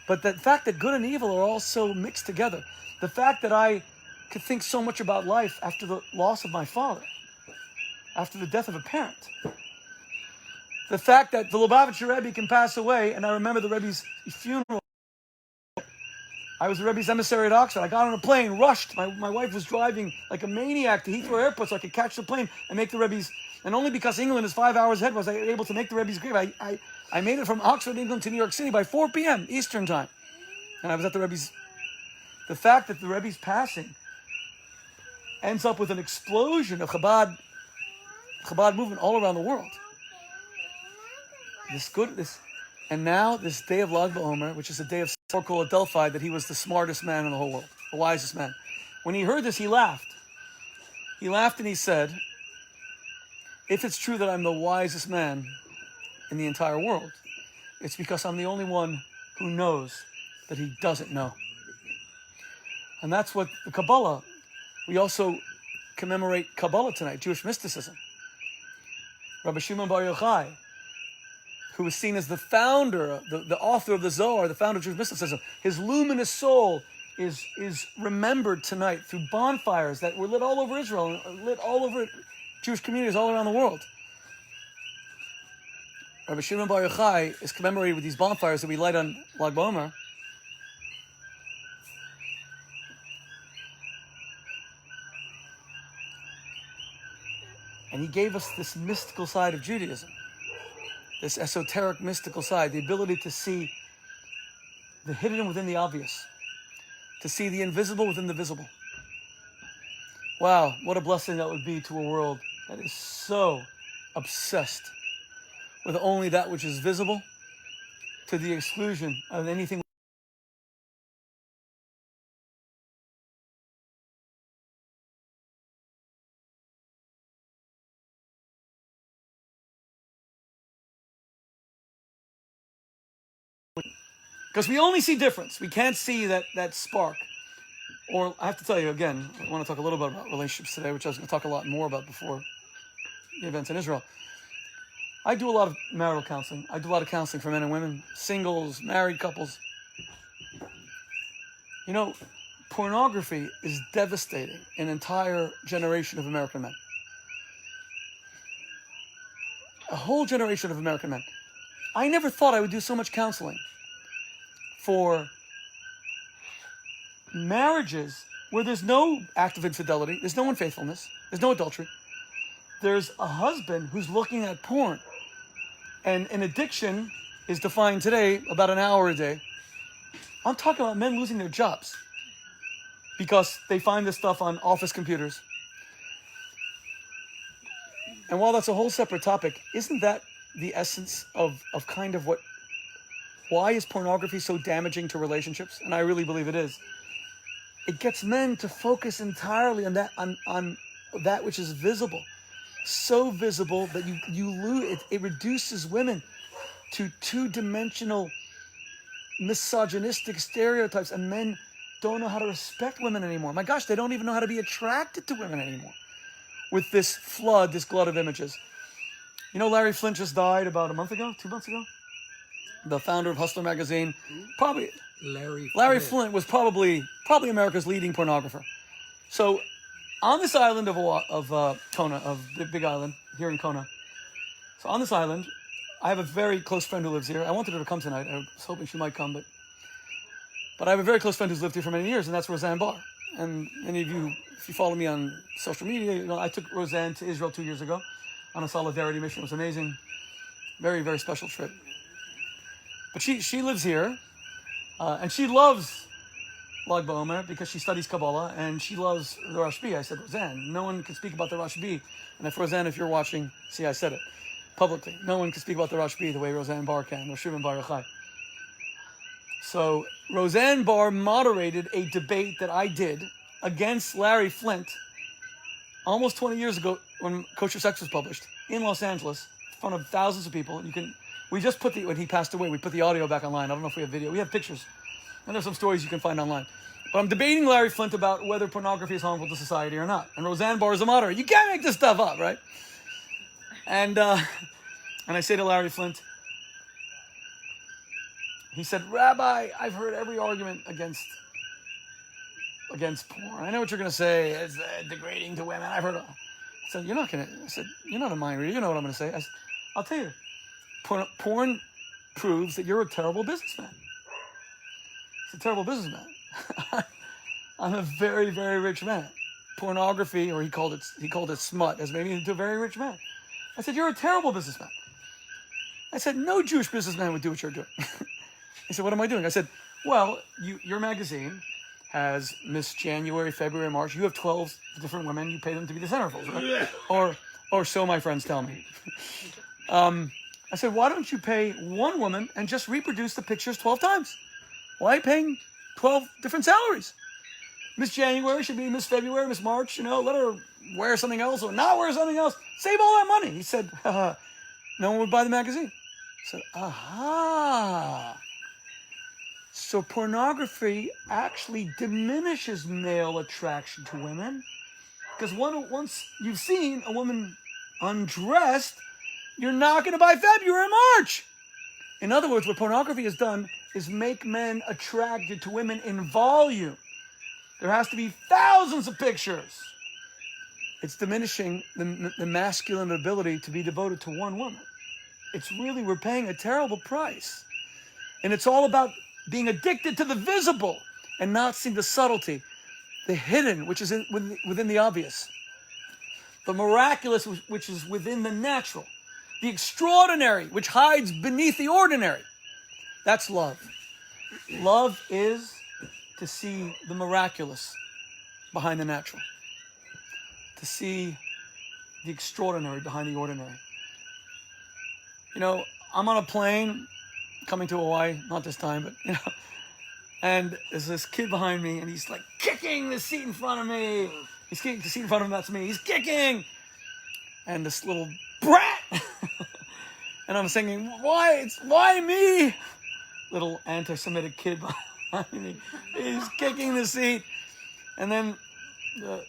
But the fact that good and evil are all so mixed together, the fact that I could think so much about life after the loss of my father, after the death of a parent, the fact that the Lubavitcher Rebbe can pass away, and I remember the Rebbe's funeral. I was the Rebbe's emissary at Oxford. I got on a plane, rushed. My wife was driving like a maniac to Heathrow Airport so I could catch the plane and make the Rebbe's. And only because England is 5 hours ahead was I able to make the Rebbe's grave. I made it from Oxford, England to New York City by 4 p.m. Eastern time. And I was at the Rebbe's. The fact that the Rebbe's passing ends up with an explosion of Chabad movement all around the world. And now this day of Lag BaOmer, which is a day of Oracle at Delphi, that he was the smartest man in the whole world, the wisest man. When he heard this, he laughed. He laughed and he said, if it's true that I'm the wisest man in the entire world, it's because I'm the only one who knows that he doesn't know. And that's what the Kabbalah, we also commemorate Kabbalah tonight, Jewish mysticism. Rabbi Shimon Bar Yochai, who was seen as the founder, the author of the Zohar, the founder of Jewish mysticism. His luminous soul is remembered tonight through bonfires that were lit all over Israel, lit all over Jewish communities all around the world. Rabbi Shimon Bar Yochai is commemorated with these bonfires that we light on Lag BaOmer. And he gave us this mystical side of Judaism, this esoteric mystical side, the ability to see the hidden within the obvious, to see the invisible within the visible. Wow, what a blessing that would be to a world that is so obsessed with only that which is visible, to the exclusion of anything. Because we only see difference. We can't see that spark. Or I have to tell you again, I want to talk a little bit about relationships today, which I was going to talk a lot more about before the events in Israel. I do a lot of marital counseling. I do a lot of counseling for men and women, singles, married couples. You know, pornography is devastating an entire generation of American men. A whole generation of American men. I never thought I would do so much counseling for marriages where there's no act of infidelity, there's no unfaithfulness, there's no adultery. There's a husband who's looking at porn. And an addiction is defined today about an hour a day. I'm talking about men losing their jobs because they find this stuff on office computers. And while that's a whole separate topic, isn't that the essence of kind of why is pornography so damaging to relationships? And I really believe it is. It gets men to focus entirely on that which is visible. So visible that you lose it reduces women to two-dimensional misogynistic stereotypes, and men don't know how to respect women anymore. My gosh, they don't even know how to be attracted to women anymore with this glut of images. You know, Larry Flint just died about 2 months ago? The founder of Hustler magazine. Probably Larry Flint was probably America's leading pornographer. So on this island of Kona, of the Big Island, here in Kona. So on this island, I have a very close friend who lives here. I wanted her to come tonight. I was hoping she might come, but I have a very close friend who's lived here for many years, and that's Roseanne Barr. And any of you, if you follow me on social media, you know I took Roseanne to Israel 2 years ago on a solidarity mission. It was amazing. Very, very special trip. But she lives here, and she loves Lag BaOmer because she studies Kabbalah, and she loves the Rashbi. I said, Roseanne, no one can speak about the Rashbi. And Roseanne, if you're watching, see, I said it publicly. No one can speak about the Rashbi the way Roseanne Barr can, or Shimon Bar Yochai. So Roseanne Barr moderated a debate that I did against Larry Flint almost 20 years ago when Kosher Sex was published in Los Angeles in front of thousands of people. We just put when he passed away, we put the audio back online. I don't know if we have video. We have pictures. And there's some stories you can find online. But I'm debating Larry Flint about whether pornography is harmful to society or not. And Roseanne Barr is a moderator. You can't make this stuff up, right? And I say to Larry Flint, he said, Rabbi, I've heard every argument against porn. I know what you're going to say. It's degrading to women. I've heard it. I said, you're not a mind reader. You know what I'm going to say. I said, I'll tell you. Porn proves that you're a terrible businessman. He's a terrible businessman. I'm a very, very rich man. Pornography, or he called it smut, has made me into a very rich man. I said, you're a terrible businessman. I said, no Jewish businessman would do what you're doing. He said, what am I doing? I said, well, your magazine has Miss January, February, March. You have 12 different women. You pay them to be the centerfolds, right? Or so my friends tell me. I said, why don't you pay one woman and just reproduce the pictures 12 times? Why are you paying 12 different salaries? Miss January should be Miss February, Miss March, let her wear something else or not wear something else. Save all that money. He said, no one would buy the magazine. I said, aha. So pornography actually diminishes male attraction to women because once you've seen a woman undressed, you're not going to buy February and March. In other words, what pornography has done is make men attracted to women in volume. There has to be thousands of pictures. It's diminishing the masculine ability to be devoted to one woman. We're paying a terrible price. And it's all about being addicted to the visible and not seeing the subtlety, the hidden, which is within the obvious. the miraculous which is within the natural, the extraordinary which hides beneath the ordinary. That's love. Love is to see the miraculous behind the natural, to see the extraordinary behind the ordinary. You know, I'm on a plane coming to Hawaii, not this time, but, you know, and there's this kid behind me, and he's like kicking the seat in front of me. He's kicking the seat in front of him, that's me. He's kicking. And this little brat. And I'm singing, why me? Little anti-Semitic kid behind me. He's kicking the seat. And then the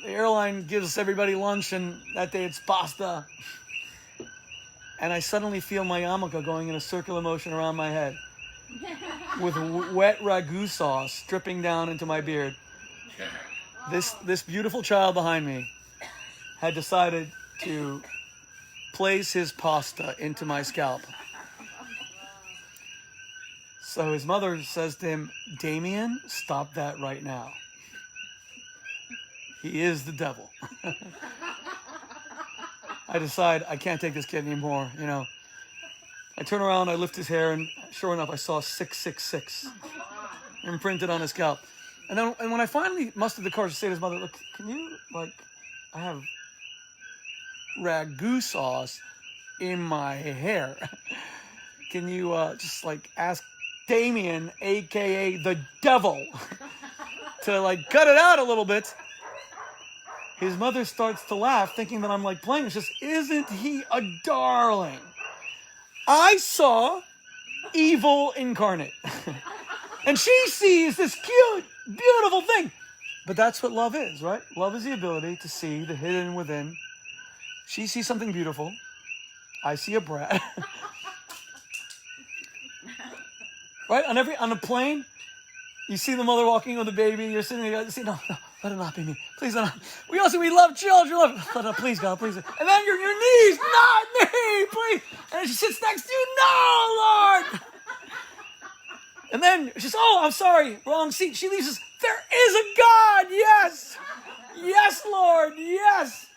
airline gives everybody lunch, and that day it's pasta. And I suddenly feel my yarmulke going in a circular motion around my head with wet ragu sauce dripping down into my beard. This beautiful child behind me had decided to place his pasta into my scalp. So his mother says to him, Damien, stop that right now. He is the devil. I decide I can't take this kid anymore, you know. I turn around, I lift his hair, and sure enough, I saw 666 imprinted on his scalp. And when I finally mustered the courage to say to his mother, look, can you, I have ragu sauce in my hair. Can you just ask Damien, a.k.a. the devil, to cut it out a little bit? His mother starts to laugh, thinking that I'm playing. It's just, isn't he a darling? I saw evil incarnate. And she sees this cute, beautiful thing. But that's what love is, right? Love is the ability to see the hidden within. She sees something beautiful. I see a brat. Right? On a plane, you see the mother walking with the baby. You're sitting there, you see, no, let it not be me. Please don't. We love children. Let it, please, God, please. And then you're on your knees, not me, please. And she sits next to you, no, Lord. And then she says, oh, I'm sorry, wrong seat. She leaves us, there is a God, yes. Yes, Lord, yes.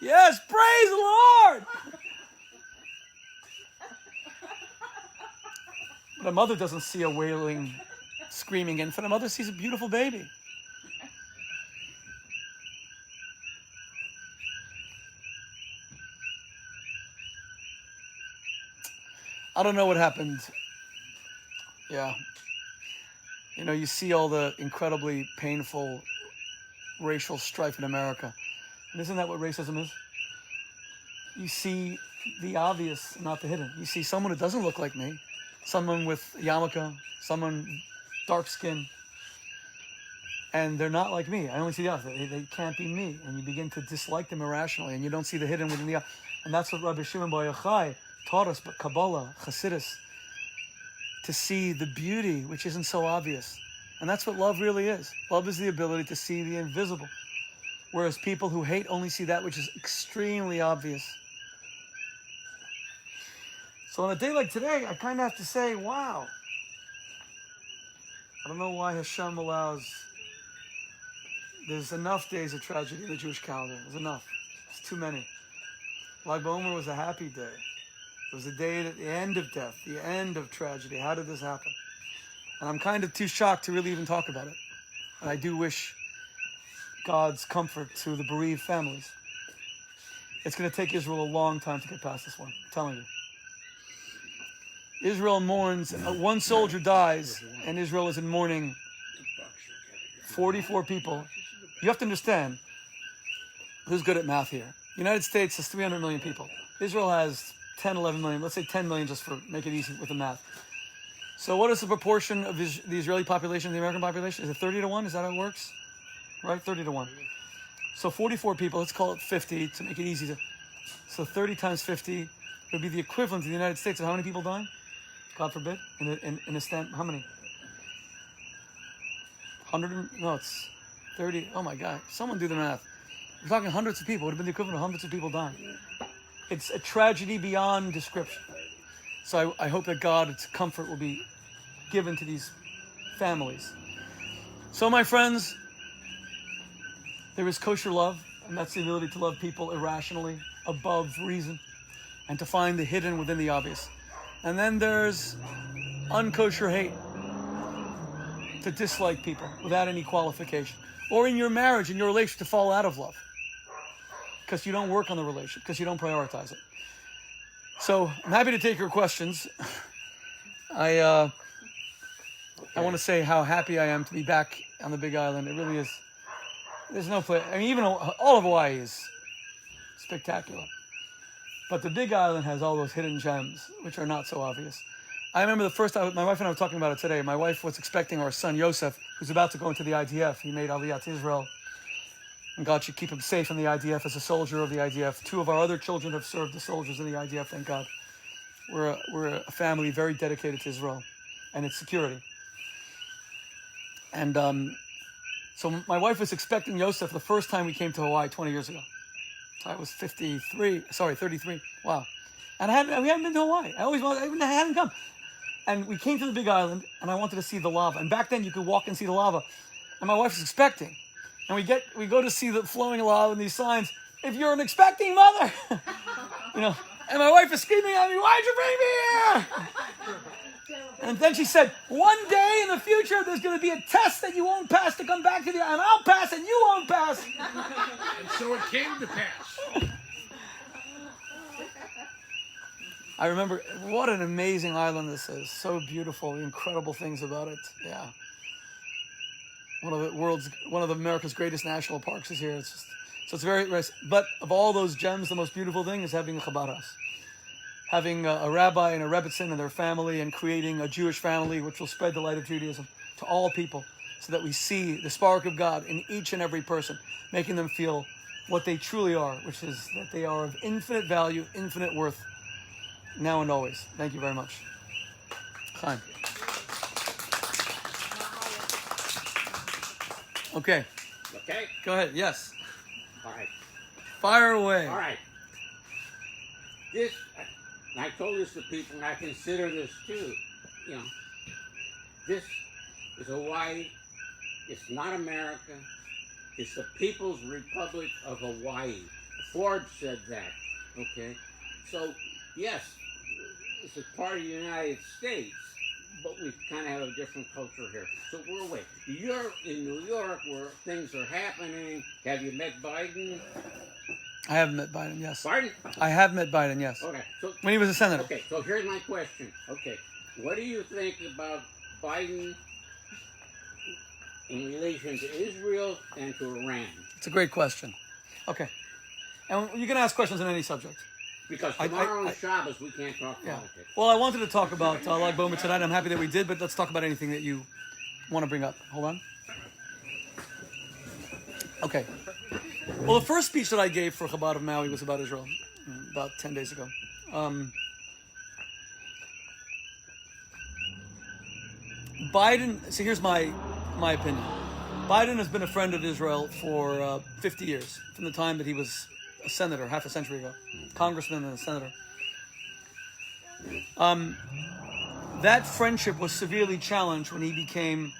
Yes, praise the Lord. But a mother doesn't see a wailing, screaming infant. A mother sees a beautiful baby. I don't know what happened. Yeah. You know, you see all the incredibly painful racial strife in America. And isn't that what racism is? You see the obvious, not the hidden. You see someone who doesn't look like me, someone with yarmulke, someone dark skin, and they're not like me. I only see the opposite. They can't be me. And you begin to dislike them irrationally, and you don't see the hidden within the... And that's what Rabbi Shimon Bar Yochai taught us, but Kabbalah, Chassidus, to see the beauty which isn't so obvious. And that's what love really is. Love is the ability to see the invisible. Whereas people who hate only see that which is extremely obvious. So on a day like today, I kind of have to say, wow. I don't know why Hashem allows... There's enough days of tragedy in the Jewish calendar. There's enough. It's too many. Lag BaOmer was a happy day. It was the day at the end of death, the end of tragedy. How did this happen? And I'm kind of too shocked to really even talk about it. And I do wish God's comfort to the bereaved families. It's going to take Israel a long time to get past this one. I'm telling you. Israel mourns. One soldier dies, and Israel is in mourning. 44 people. You have to understand who's good at math here. The United States has 300 million people. Israel has 10, 11 million. Let's say 10 million just for make it easy with the math. So what is the proportion of the Israeli population to the American population? Is it 30 to 1? Is that how it works? Right? 30 to 1. So 44 people, let's call it 50 to make it easy. So 30 times 50 would be the equivalent to the United States of how many people dying? God forbid. In a stand, how many? 100? No, it's 30. Oh my God. Someone do the math. We're talking hundreds of people. It would have been the equivalent of hundreds of people dying. It's a tragedy beyond description. So I hope that God's comfort will be given to these families. So my friends, there is kosher love. And that's the ability to love people irrationally, above reason, and to find the hidden within the obvious. And then there's unkosher hate, to dislike people without any qualification. Or in your marriage, in your relationship, to fall out of love. Because you don't work on the relationship, because you don't prioritize it. So I'm happy to take your questions. I want to say how happy I am to be back on the Big Island. It really is. There's no place. I mean, even all of Hawaii is spectacular. But the Big Island has all those hidden gems, which are not so obvious. I remember the first time, my wife and I were talking about it today. My wife was expecting our son, Yosef, who's about to go into the IDF. He made Aliyah to Israel. And God should keep him safe in the IDF as a soldier of the IDF. 2 of our other children have served as soldiers in the IDF, thank God. We're a family very dedicated to Israel and its security. And so my wife was expecting Yosef the first time we came to Hawaii 20 years ago. I was 33. Wow. And we hadn't been to Hawaii. I hadn't come. And we came to the Big Island, and I wanted to see the lava. And back then, you could walk and see the lava. And my wife was expecting. And we go to see the flowing lava and these signs. If you're an expecting mother, And my wife is screaming at me, "Why'd you bring me here?" And then she said, "One day in the future, there's going to be a test that you won't pass to come back to the island. I'll pass and you won't pass." And so it came to pass. I remember what an amazing island this is. So beautiful, the incredible things about it. Yeah. One of America's greatest national parks is here. So it's very, but of all those gems, the most beautiful thing is having a CHABAD house. Having a rabbi and a rebbitzin and their family, and creating a Jewish family which will spread the light of Judaism to all people, so that we see the spark of God in each and every person, making them feel what they truly are, which is that they are of infinite value, infinite worth, now and always. Thank you very much. Chaim. Okay. Okay? Go ahead. Yes. All right. Fire away. All right. This, and I told this to people, and I consider this too, this is Hawaii. It's not America. It's the People's Republic of Hawaii. Ford said that, okay? So, yes, it's a part of the United States, but we kind of have a different culture here. So we're away. You're in New York where things are happening. Have you met Biden? I have met Biden, yes. Pardon? I have met Biden, yes. Okay. So, when he was a senator. Okay, so here's my question. Okay, what do you think about Biden in relation to Israel and to Iran? It's a great question. Okay. And you can ask questions on any subject. Because tomorrow on Shabbos, we can't talk politics. Well, I wanted to talk about Lag Boma tonight. I'm happy that we did, but let's talk about anything that you want to bring up. Hold on. Okay. Well, the first speech that I gave for Chabad of Maui was about Israel, about 10 days ago. Biden, so here's my opinion. Biden has been a friend of Israel for 50 years, from the time that he was a senator, half a century ago, congressman and a senator. That friendship was severely challenged when he became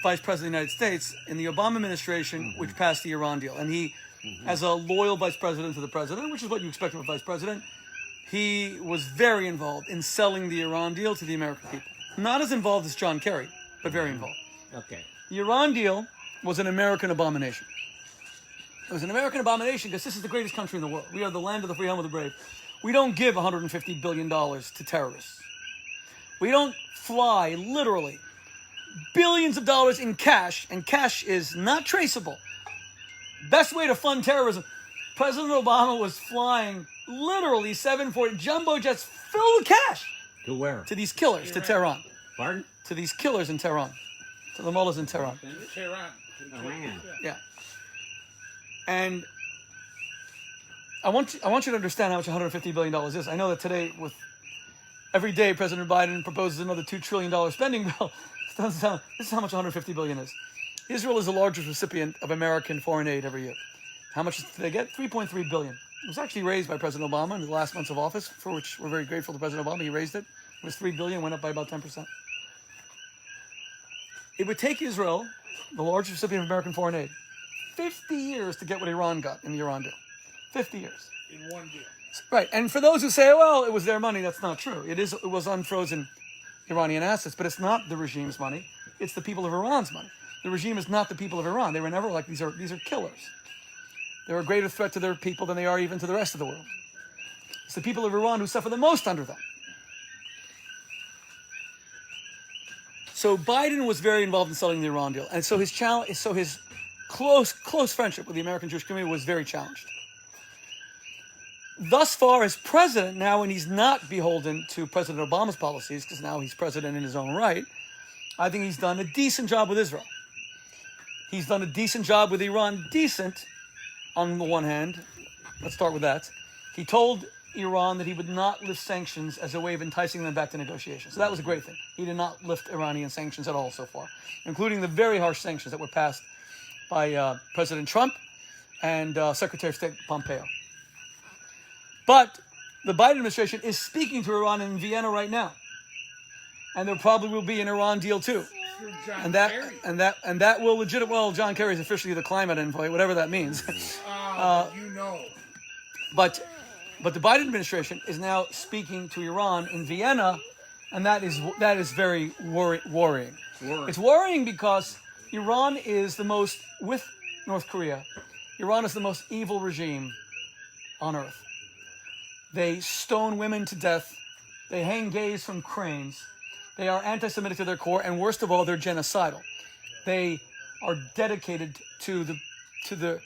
Vice President of the United States in the Obama administration, which passed the Iran deal. And he, as a loyal Vice President to the President, which is what you expect from a Vice President, he was very involved in selling the Iran deal to the American people. Not as involved as John Kerry, but very involved. Okay. The Iran deal was an American abomination. It was an American abomination because this is the greatest country in the world. We are the land of the free, home of the brave. We don't give $150 billion to terrorists. We don't fly, literally, billions of dollars in cash, and cash is not traceable. Best way to fund terrorism. President Obama was flying literally 740 jumbo jets filled with cash. To where? To these killers, to Tehran. Pardon? To these killers in Tehran. To the mullahs in Tehran. Tehran. Iran. Yeah. And I want you to understand how much $150 billion is. I know that today, every day President Biden proposes another $2 trillion spending bill. This is how much $150 billion is. Israel is the largest recipient of American foreign aid every year. How much did they get? $3.3 billion. It was actually raised by President Obama in the last months of office, for which we're very grateful to President Obama. He raised it. It was $3 billion, went up by about 10%. It would take Israel, the largest recipient of American foreign aid, 50 years to get what Iran got in the Iran deal. 50 years. In one deal. Right. And for those who say, well, it was their money, that's not true. It was unfrozen Iranian assets, but it's not the regime's money. It's the people of Iran's money. The regime is not the people of Iran. They were never like, these are killers. They're a greater threat to their people than they are even to the rest of the world. It's the people of Iran who suffer the most under them. So Biden was very involved in selling the Iran deal, and so his close friendship with the American Jewish community was very challenged. Thus far, as president now, and he's not beholden to President Obama's policies, because now he's president in his own right, I think he's done a decent job with Israel. He's done a decent job with Iran. Decent, on the one hand. Let's start with that. He told Iran that he would not lift sanctions as a way of enticing them back to negotiations. So that was a great thing. He did not lift Iranian sanctions at all so far, including the very harsh sanctions that were passed by President Trump and Secretary of State Pompeo. But the Biden administration is speaking to Iran in Vienna right now, and there probably will be an Iran deal too, and that will legitimate. Well, John Kerry is officially the climate envoy, whatever that means. But the Biden administration is now speaking to Iran in Vienna, and that is very worrying. It's worrying because Iran is with North Korea, Iran is the most evil regime on earth. They stone women to death. They hang gays from cranes. They are anti-Semitic to their core, and worst of all, they're genocidal. They are dedicated to the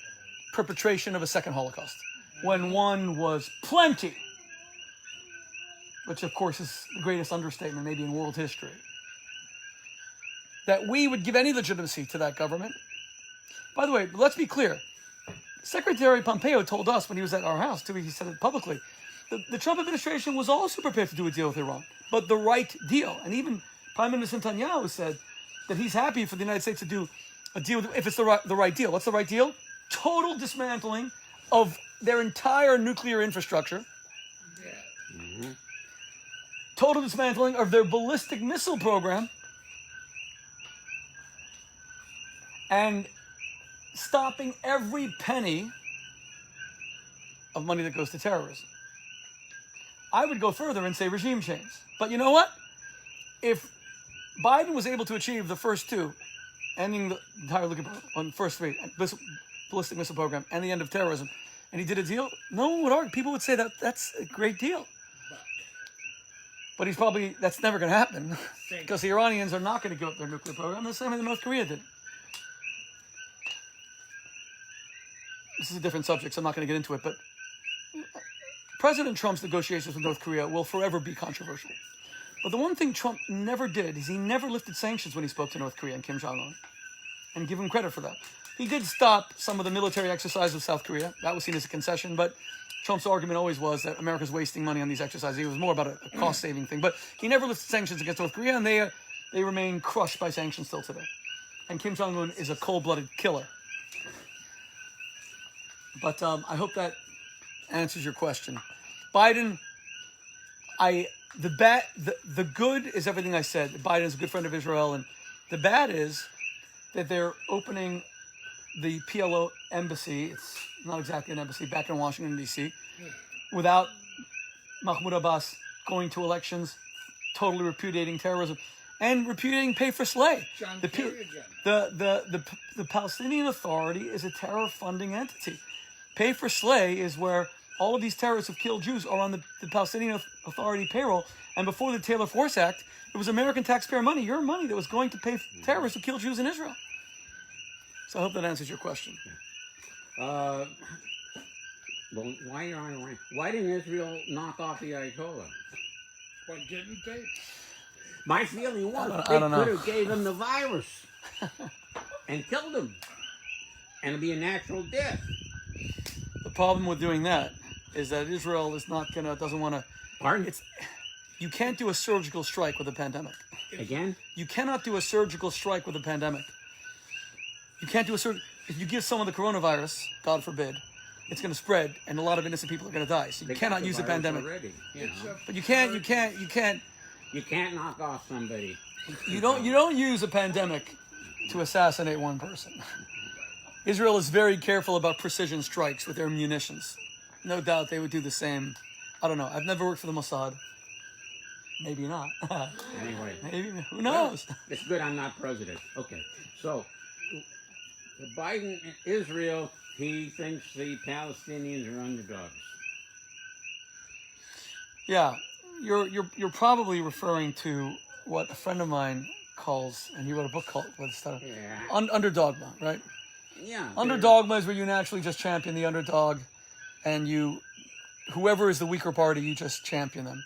perpetration of a second Holocaust, when one was plenty, which of course is the greatest understatement maybe in world history. That we would give any legitimacy to that government. By the way, let's be clear. Secretary Pompeo told us when he was at our house, too, he said it publicly, the Trump administration was also prepared to do a deal with Iran, but the right deal. And even Prime Minister Netanyahu said that he's happy for the United States to do a deal if it's the right deal. What's the right deal? Total dismantling of their entire nuclear infrastructure. Yeah. Mm-hmm. Total dismantling of their ballistic missile program. And stopping every penny of money that goes to terrorism. I would go further and say regime change. But you know what? If Biden was able to achieve the first two, ending the entire first three, ballistic missile program and the end of terrorism, and he did a deal, no one would argue. People would say that that's a great deal. But that's never going to happen because the Iranians are not going to give up their nuclear program the same way that North Korea did. This is a different subject, so I'm not going to get into it, but President Trump's negotiations with North Korea will forever be controversial. But the one thing Trump never did is he never lifted sanctions when he spoke to North Korea and Kim Jong-un, and give him credit for that. He did stop some of the military exercises of South Korea. That was seen as a concession, but Trump's argument always was that America's wasting money on these exercises. It was more about a cost-saving thing. But he never lifted sanctions against North Korea, and they remain crushed by sanctions still today. And Kim Jong-un is a cold-blooded killer. But I hope that answers your question. Biden, the good is everything I said. Biden is a good friend of Israel, and the bad is that they're opening the PLO embassy. It's not exactly an embassy back in Washington, D.C., without Mahmoud Abbas going to elections, totally repudiating terrorism, and repudiating pay for slay. The Palestinian Authority is a terror funding entity. Pay for slay is where all of these terrorists who've killed Jews are on the Palestinian Authority payroll. And before the Taylor Force Act, it was American taxpayer money, your money, that was going to pay terrorists who killed Jews in Israel. So I hope that answers your question. Well, why didn't Israel knock off the Ayatollah? Why didn't they? My feeling was they could have gave him the virus and killed him. And it'd be a natural death. The problem with doing that is that Israel doesn't want to. Pardon? You can't do a surgical strike with a pandemic. Again? You cannot do a surgical strike with a pandemic. You can't do if you give someone the coronavirus, God forbid, it's going to spread, and a lot of innocent people are going to die. So you cannot use a pandemic. Already, But you can't. You can't knock off somebody. You don't use a pandemic to assassinate one person. Israel is very careful about precision strikes with their munitions. No doubt they would do the same. I don't know. I've never worked for the Mossad. Maybe not. Anyway, Maybe. Who knows? it's good I'm not president. Okay, so Biden, Israel, he thinks the Palestinians are underdogs. Yeah, you're probably referring to what a friend of mine calls, and he wrote a book called what's that? Yeah. Underdogma, right? Yeah. Underdogma is where you naturally just champion the underdog, and whoever is the weaker party, you just champion them.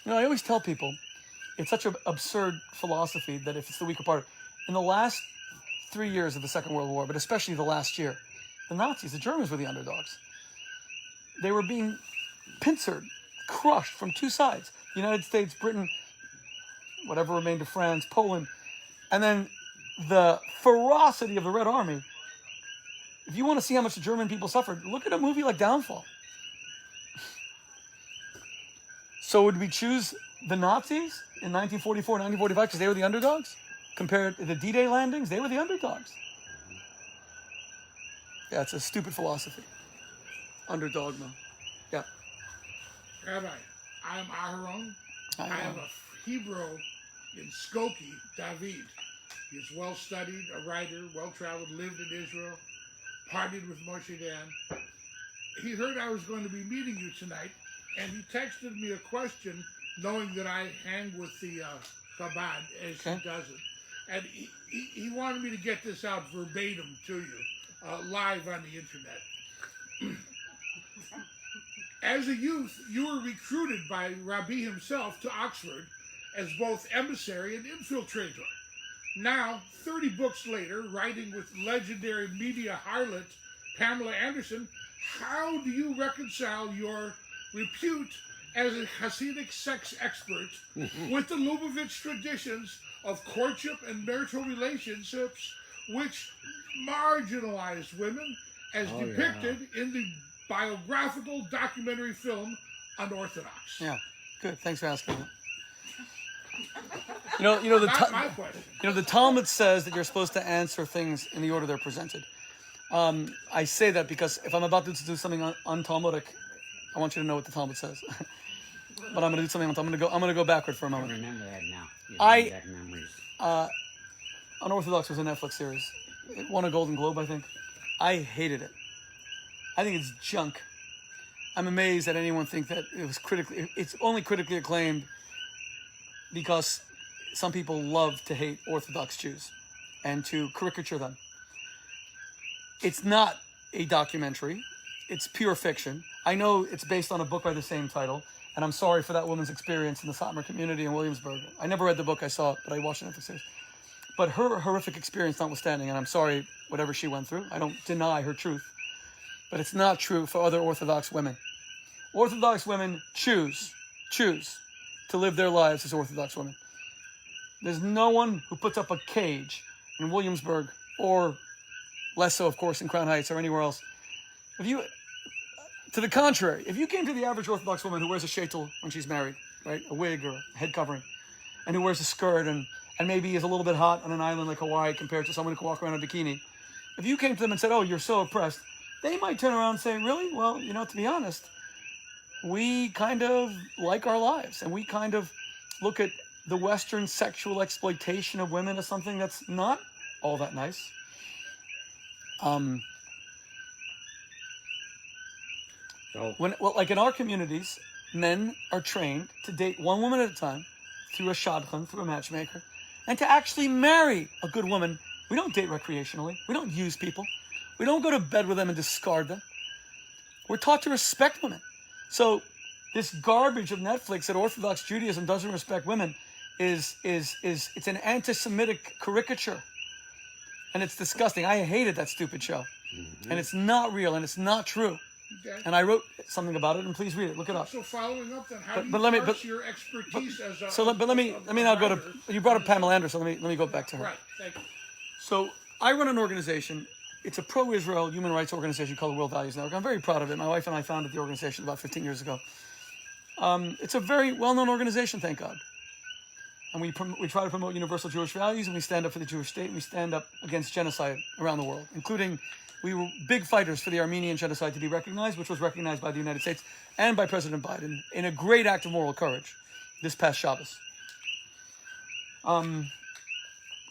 I always tell people, it's such an absurd philosophy that if it's the weaker party, in the last 3 years of the Second World War, but especially the last year, the Nazis, the Germans were the underdogs. They were being pincered, crushed from two sides. The United States, Britain, whatever remained of France, Poland, and then the ferocity of the Red Army. If you want to see how much the German people suffered, look at a movie like Downfall. So would we choose the Nazis in 1944, 1945 because they were the underdogs? Compared to the D-Day landings, they were the underdogs. Yeah, it's a stupid philosophy. Underdogma. Yeah. Rabbi, I am Aharon. I am a Hebrew in Skokie, David. He is well-studied, a writer, well-traveled, lived in Israel, partied with Moshe Dan. He heard I was going to be meeting you tonight, and he texted me a question, knowing that I hang with the CHABAD, as he does it. And he wanted me to get this out verbatim to you, live on the internet. As a youth, you were recruited by Rabbi himself to Oxford as both emissary and infiltrator. Now, 30 books later, writing with legendary media harlot Pamela Anderson, how do you reconcile your repute as a Hasidic sex expert with the Lubavitch traditions of courtship and marital relationships which marginalized women as depicted in the biographical documentary film Unorthodox? Yeah, good. Thanks for asking that. My question. The Talmud says that you're supposed to answer things in the order they're presented. I say that because if I'm about to do something un-Talmudic, I want you to know what the Talmud says. But I'm going to do something. I'm going to go backward for a I moment. remember that now. You bring back memories. Unorthodox was a Netflix series. It won a Golden Globe, I think. I hated it. I think it's junk. I'm amazed that anyone think that it was it's only critically acclaimed because some people love to hate Orthodox Jews and to caricature them. It's not a documentary. It's pure fiction. I know it's based on a book by the same title, and I'm sorry for that woman's experience in the Satmar community in Williamsburg. I never read the book, I saw it, but I watched it on Netflix series. But her horrific experience notwithstanding, and I'm sorry whatever she went through, I don't deny her truth, but it's not true for other Orthodox women. Orthodox women choose to live their lives as Orthodox women. There's no one who puts up a cage in Williamsburg, or less so, of course, in Crown Heights or anywhere else. To the contrary, if you came to the average Orthodox woman who wears a sheitel when she's married, right, a wig or a head covering, and who wears a skirt and maybe is a little bit hot on an island like Hawaii compared to someone who can walk around in a bikini, if you came to them and said, oh, you're so oppressed, they might turn around and say, really? Well, to be honest, we kind of like our lives, and we kind of look at the Western sexual exploitation of women as something that's not all that nice. Like in our communities, men are trained to date one woman at a time through a shadchan, through a matchmaker, and to actually marry a good woman. We don't date recreationally. We don't use people. We don't go to bed with them and discard them. We're taught to respect women. So this garbage of Netflix that Orthodox Judaism doesn't respect women it's an anti-Semitic caricature. And it's disgusting. I hated that stupid show. Mm-hmm. And it's not real and it's not true. Okay. And I wrote something about it, and please read it. Look it up. So following up, then, how do you parse your expertise as a let me now go to. You brought up Pamela Anderson. Let me go back to her. Right. Thank you. So I run an organization. It's a pro-Israel human rights organization called the World Values Network. I'm very proud of it. My wife and I founded the organization about 15 years ago. It's a very well-known organization, thank God. And we try to promote universal Jewish values, and we stand up for the Jewish state, and we stand up against genocide around the world, including we were big fighters for the Armenian genocide to be recognized, which was recognized by the United States and by President Biden in a great act of moral courage this past Shabbos.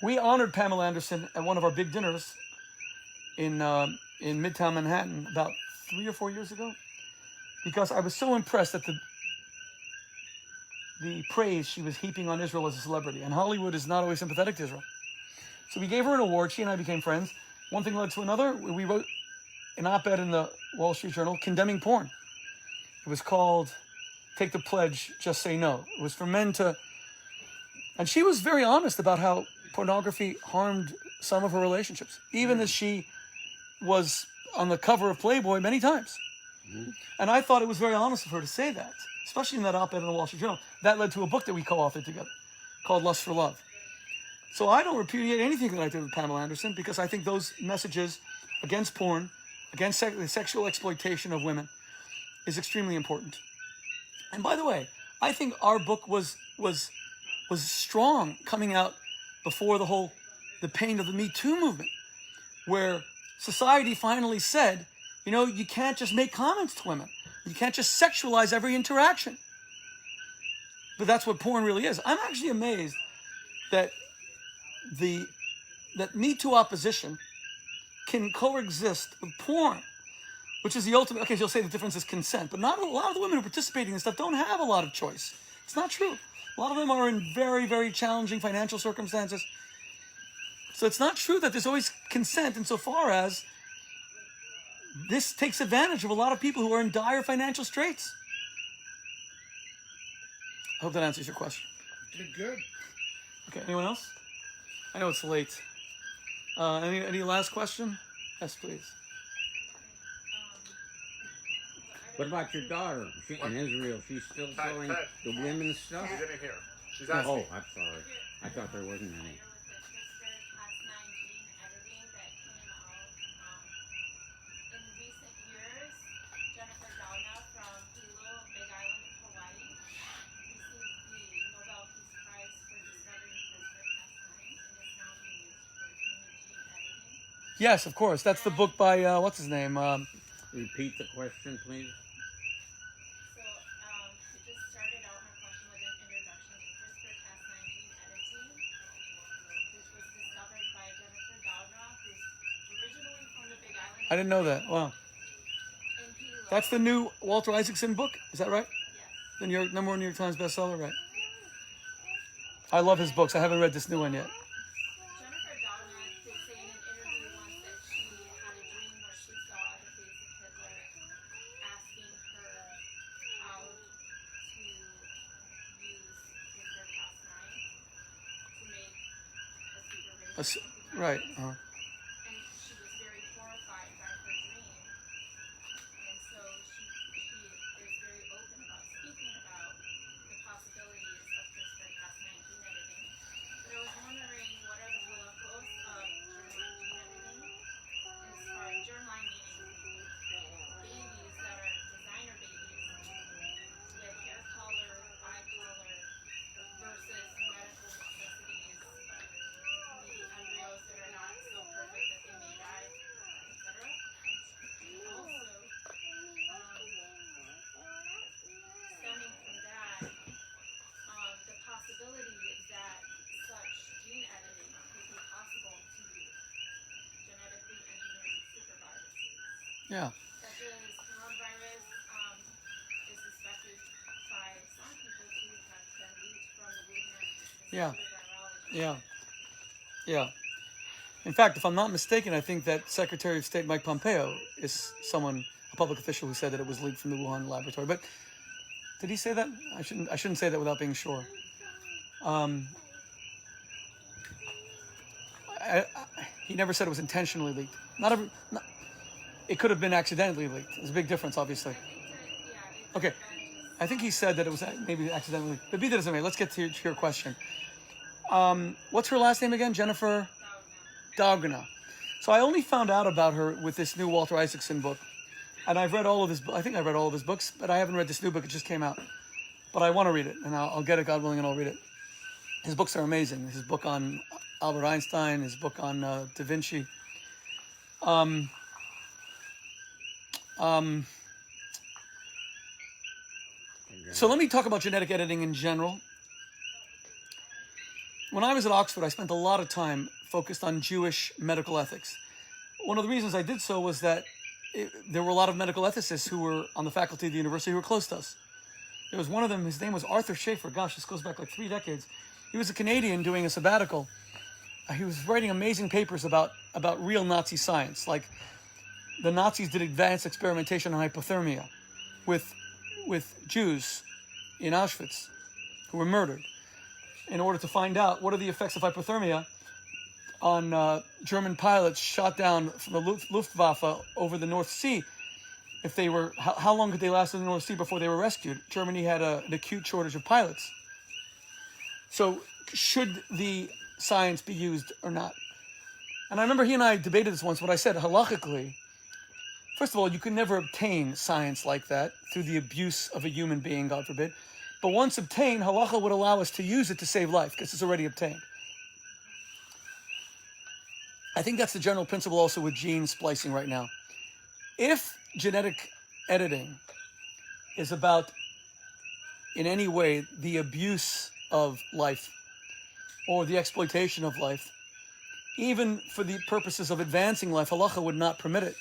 We honored Pamela Anderson at one of our big dinners in Midtown Manhattan about 3 or 4 years ago, because I was so impressed at the praise she was heaping on Israel as a celebrity. And Hollywood is not always sympathetic to Israel. So we gave her an award. She and I became friends. One thing led to another. We wrote an op-ed in the Wall Street Journal condemning porn. It was called Take the Pledge, Just Say No. It was for men to... And she was very honest about how pornography harmed some of her relationships, even as she was on the cover of Playboy many times. And I thought it was very honest of her to say that, especially in that op-ed in the Wall Street Journal. That led to a book that we co-authored together called Lust for Love. So I don't repudiate anything that I did with Pamela Anderson, because I think those messages against porn, against sexual exploitation of women, is extremely important. And by the way, I think our book was strong coming out before the pain of the Me Too movement, where society finally said, you can't just make comments to women. You can't just sexualize every interaction. But that's what porn really is. I'm actually amazed that Me Too opposition can coexist with porn, which is the ultimate. Okay, so you'll say the difference is consent, but not a lot of the women who participate in this stuff don't have a lot of choice. It's not true. A lot of them are in very, very challenging financial circumstances. So it's not true that there's always consent insofar as this takes advantage of a lot of people who are in dire financial straits. I hope that answers your question. Did good. Okay, anyone else? I know it's late. Any last question? Yes, please. What about your daughter? In Israel, she's still selling the women's stuff? She's in here. She's asking. Oh, I'm sorry. I thought there wasn't any. Yes, of course. That's the book by, what's his name? Repeat the question, please. So, to just started out, my question was an introduction to CRISPR-Cas9 gene editing, which was discovered by Jennifer Doudna, who's originally from the Big Island. I didn't know that. Wow. That's the new Walter Isaacson book? Is that right? Yes. The number one New York Times bestseller, right? I love his books. I haven't read this new one yet. Jennifer Doudna did say in an interview once that she had a dream where she saw the face of Hitler asking her how to use CRISPR-Cas9 to make a super race. Right. And she was very horrified by her dream. And so she is very open about speaking about the possibilities of CRISPR-Cas9 gene editing. But I was wondering, what are the halachos of germline gene editing? And as far as germline meaning babies that are designer babies with hair color, eye color, versus medical necessities, maybe embryos that are not so perfect that they may die, etc. Also, stemming from that, the possibility that such gene editing could be possible to genetically engineering superviruses, Yeah. such as coronavirus is suspected by some people to have been leaked from the Wuhan Institute Yeah. of Virology. Yeah. Yeah. In fact, if I'm not mistaken, I think that Secretary of State Mike Pompeo is a public official who said that it was leaked from the Wuhan laboratory. But did he say that? I shouldn't say that without being sure. He never said it was intentionally leaked. It could have been accidentally leaked. There's a big difference, obviously. Okay. I think he said that it was maybe accidentally. But be that as it may, let's get to your question. What's her last name again? Jennifer Doudna. So I only found out about her with this new Walter Isaacson book. And I've read all of his, I think I've read all of his books, but I haven't read this new book. It just came out. But I want to read it, and I'll get it, God willing, and I'll read it. His books are amazing. His book on Albert Einstein, his book on Da Vinci. So let me talk about genetic editing in general. When I was at Oxford, I spent a lot of time focused on Jewish medical ethics. One of the reasons I did so was that there were a lot of medical ethicists who were on the faculty of the university who were close to us. There was one of them, his name was Arthur Schaefer. Gosh, this goes back like 3 decades. He was a Canadian doing a sabbatical. He was writing amazing papers about real Nazi science. Like the Nazis did advanced experimentation on hypothermia with Jews in Auschwitz who were murdered in order to find out what are the effects of hypothermia on German pilots shot down from the Luftwaffe over the North Sea. If they were, how long could they last in the North Sea before they were rescued? Germany had an acute shortage of pilots. So should the science be used or not? And I remember he and I debated this once. What I said, halachically, first of all, you can never obtain science like that through the abuse of a human being, God forbid. But once obtained, halacha would allow us to use it to save life because it's already obtained. I think that's the general principle also with gene splicing right now. If genetic editing is about, in any way, the abuse of life or the exploitation of life, even for the purposes of advancing life, halacha would not permit it.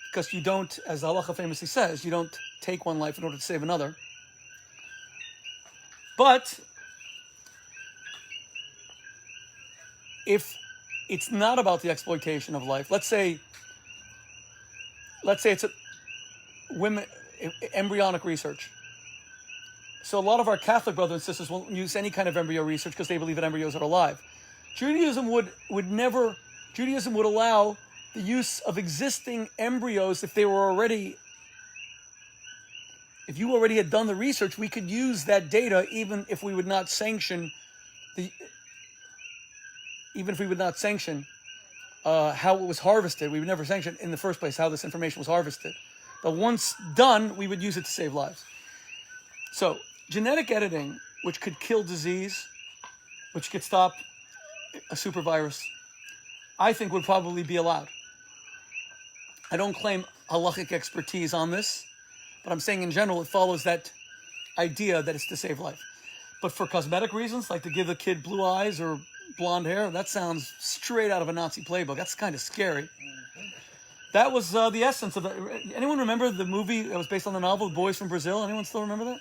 Because you don't, as the halacha famously says, you don't take one life in order to save another. But if it's not about the exploitation of life, let's say it's embryonic research. So a lot of our Catholic brothers and sisters won't use any kind of embryo research because they believe that embryos are alive. Judaism would allow the use of existing embryos if you already had done the research. We could use that data even if we would not sanction how it was harvested. We would never sanction in the first place how this information was harvested. But once done, we would use it to save lives. So genetic editing, which could kill disease, which could stop a supervirus, I think would probably be allowed. I don't claim halachic expertise on this, but I'm saying in general it follows that idea that it's to save life. But for cosmetic reasons, like to give a kid blue eyes or blonde hair, that sounds straight out of a Nazi playbook. That's kind of scary. That was the essence of it. Anyone remember the movie that was based on the novel, Boys from Brazil? Anyone still remember that?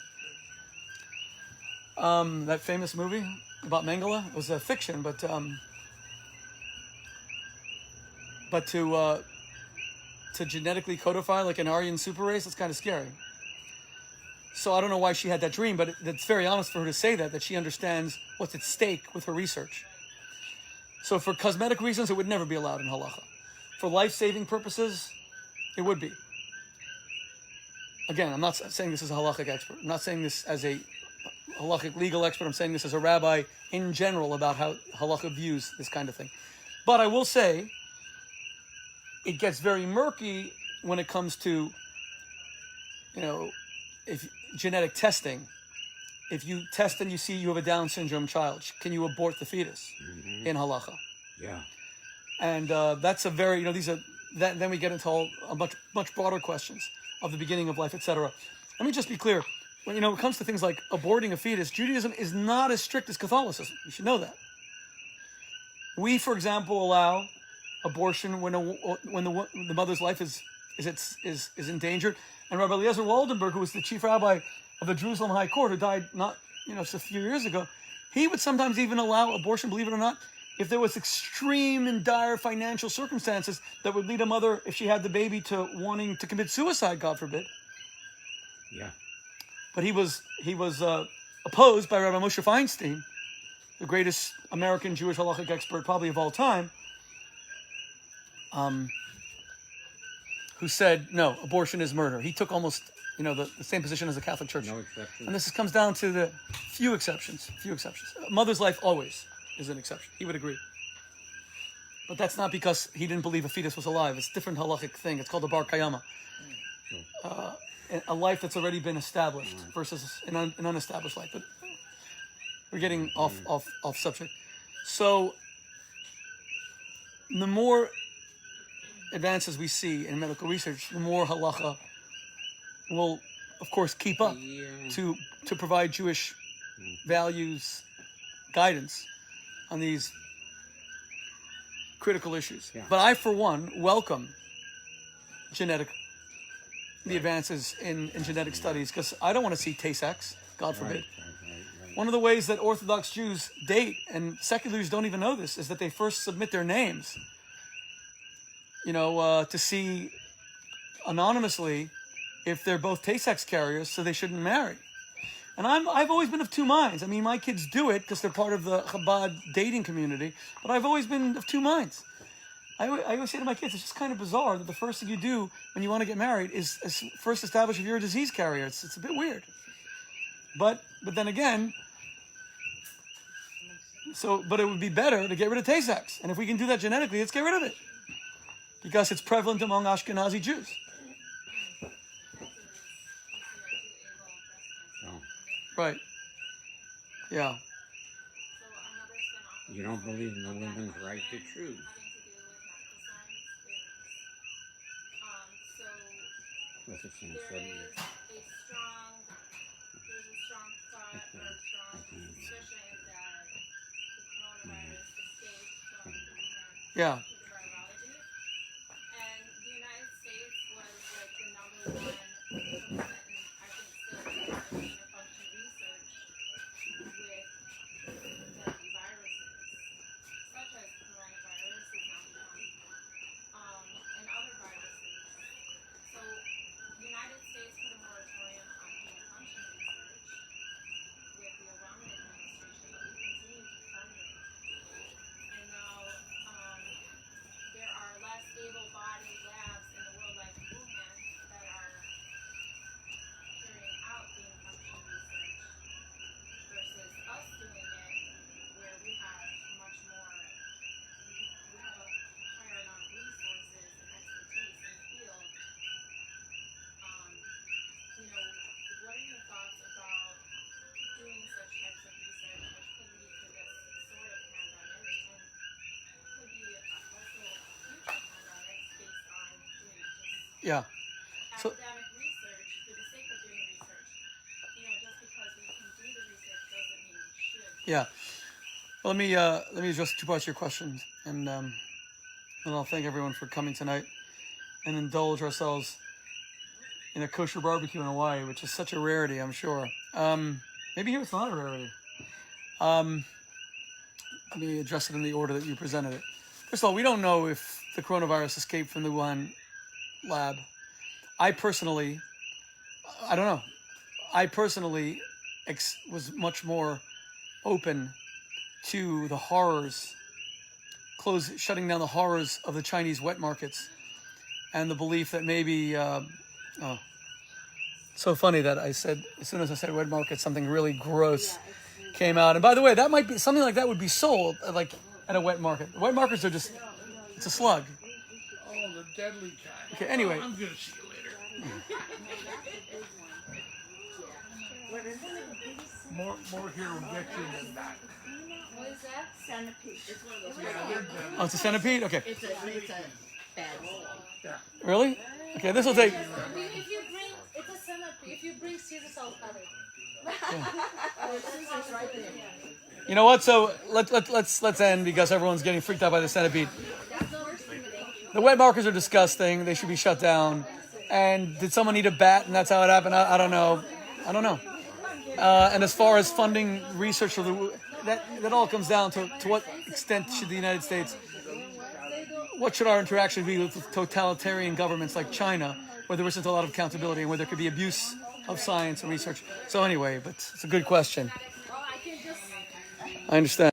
That famous movie about Mengele? It was a fiction, but to genetically codify like an Aryan super race, that's kind of scary. So I don't know why she had that dream, but it's very honest for her to say that she understands what's at stake with her research. So for cosmetic reasons, it would never be allowed in halacha. For life-saving purposes, it would be. Again, I'm not saying this as a halachic expert. I'm not saying this as a halachic legal expert. I'm saying this as a rabbi in general about how halacha views this kind of thing. But I will say, it gets very murky when it comes to, if genetic testing. If you test and you see you have a Down syndrome child, can you abort the fetus in halacha? Yeah. And that's a very, then we get into a much broader questions of the beginning of life, etc. Let me just be clear. When it comes to things like aborting a fetus, Judaism is not as strict as Catholicism. You should know that. We, for example, allow abortion when the mother's life is endangered. And Rabbi Eliezer Waldenberg, who was the chief rabbi of the Jerusalem High Court, who died just a few years ago, he would sometimes even allow abortion, believe it or not, if there was extreme and dire financial circumstances that would lead a mother, if she had the baby, to wanting to commit suicide, God forbid. Yeah. But he was opposed by Rabbi Moshe Feinstein, the greatest American Jewish halachic expert probably of all time, who said, no, abortion is murder. He took almost, the same position as the Catholic Church. No exception. And this comes down to the few exceptions. A mother's life always is an exception. He would agree. But that's not because he didn't believe a fetus was alive. It's a different halachic thing. It's called a bar kayama. A life that's already been established versus an unestablished life. But we're getting off subject. So the more advances we see in medical research, the more halacha will, of course, keep up Yeah. to provide Jewish values, guidance on these critical issues. Yeah. But I, for one, welcome the advances in genetic studies, because I don't want to see Tay-Sex, God forbid. Right. One of the ways that Orthodox Jews date, and seculars don't even know this, is that they first submit their names, to see anonymously if they're both Tay-Sex carriers, so they shouldn't marry. And I've always been of two minds. I mean, my kids do it because they're part of the CHABAD dating community, but I've always been of two minds. I always say to my kids, it's just kind of bizarre that the first thing you do when you want to get married is first establish if you're a disease carrier. It's a bit weird. But then again, but it would be better to get rid of Tay-Sex. And if we can do that genetically, let's get rid of it. Because it's prevalent among Ashkenazi Jews. Right. Yeah. You don't believe in the women's right to choose. What's it saying? There's a strong thought or strong suspicion that the coronavirus escaped from Wuhan Yeah. to the virology. And the United States was like the number one proponent, and I think still is, of function research with deadly viruses, such as coronavirus is now become, and other viruses. So the United States put a moratorium on human function research with the Obama administration, but we continue to fund it. And now there are less able-bodied labs in the world like Wuhan that are carrying out human function research versus us doing it where we have much more, we have a higher amount of resources and expertise in the field. What are your thoughts about doing such types of research, which could lead to this sort of pandemic, and could be also future pandemics based on doing just Yeah. So academic research for the sake of doing research? Just because we can do the research doesn't mean we should. yeah. Well, let me address two parts of your questions, and then I'll thank everyone for coming tonight and indulge ourselves in a kosher barbecue in Hawaii, which is such a rarity, I'm sure. Maybe here it's not a rarity. Let me address it in the order that you presented it. First of all, we don't know if the coronavirus escaped from the Wuhan lab. I don't know. I personally was much more open to the horrors, shutting down the horrors of the Chinese wet markets, and the belief that maybe, so funny that I said, as soon as I said wet market, something really gross came out. And by the way, that might be, something like that would be sold like at a wet market. Wet markets are just, it's a slug. Oh, the deadly kind. Okay, anyway. I'm going to see you later. More here will get you than that. What is that? Centipede. It's one of those. Yeah, they're deadly. Oh, it's a centipede? Okay. It's a bad one. Yeah. Really? Okay, this will take, If you bring, it's a centipede. If you bring scissors, I'll cut it. Oh, it's scissors right there. you know what? So let's end because everyone's getting freaked out by the centipede. The wet markets are disgusting. They should be shut down. And did someone eat a bat and that's how it happened? I don't know. And as far as funding research for that all comes down to what extent should the United States, what should our interaction be with totalitarian governments like China, where there isn't a lot of accountability and where there could be abuse of science and research. So anyway, but it's a good question. I understand.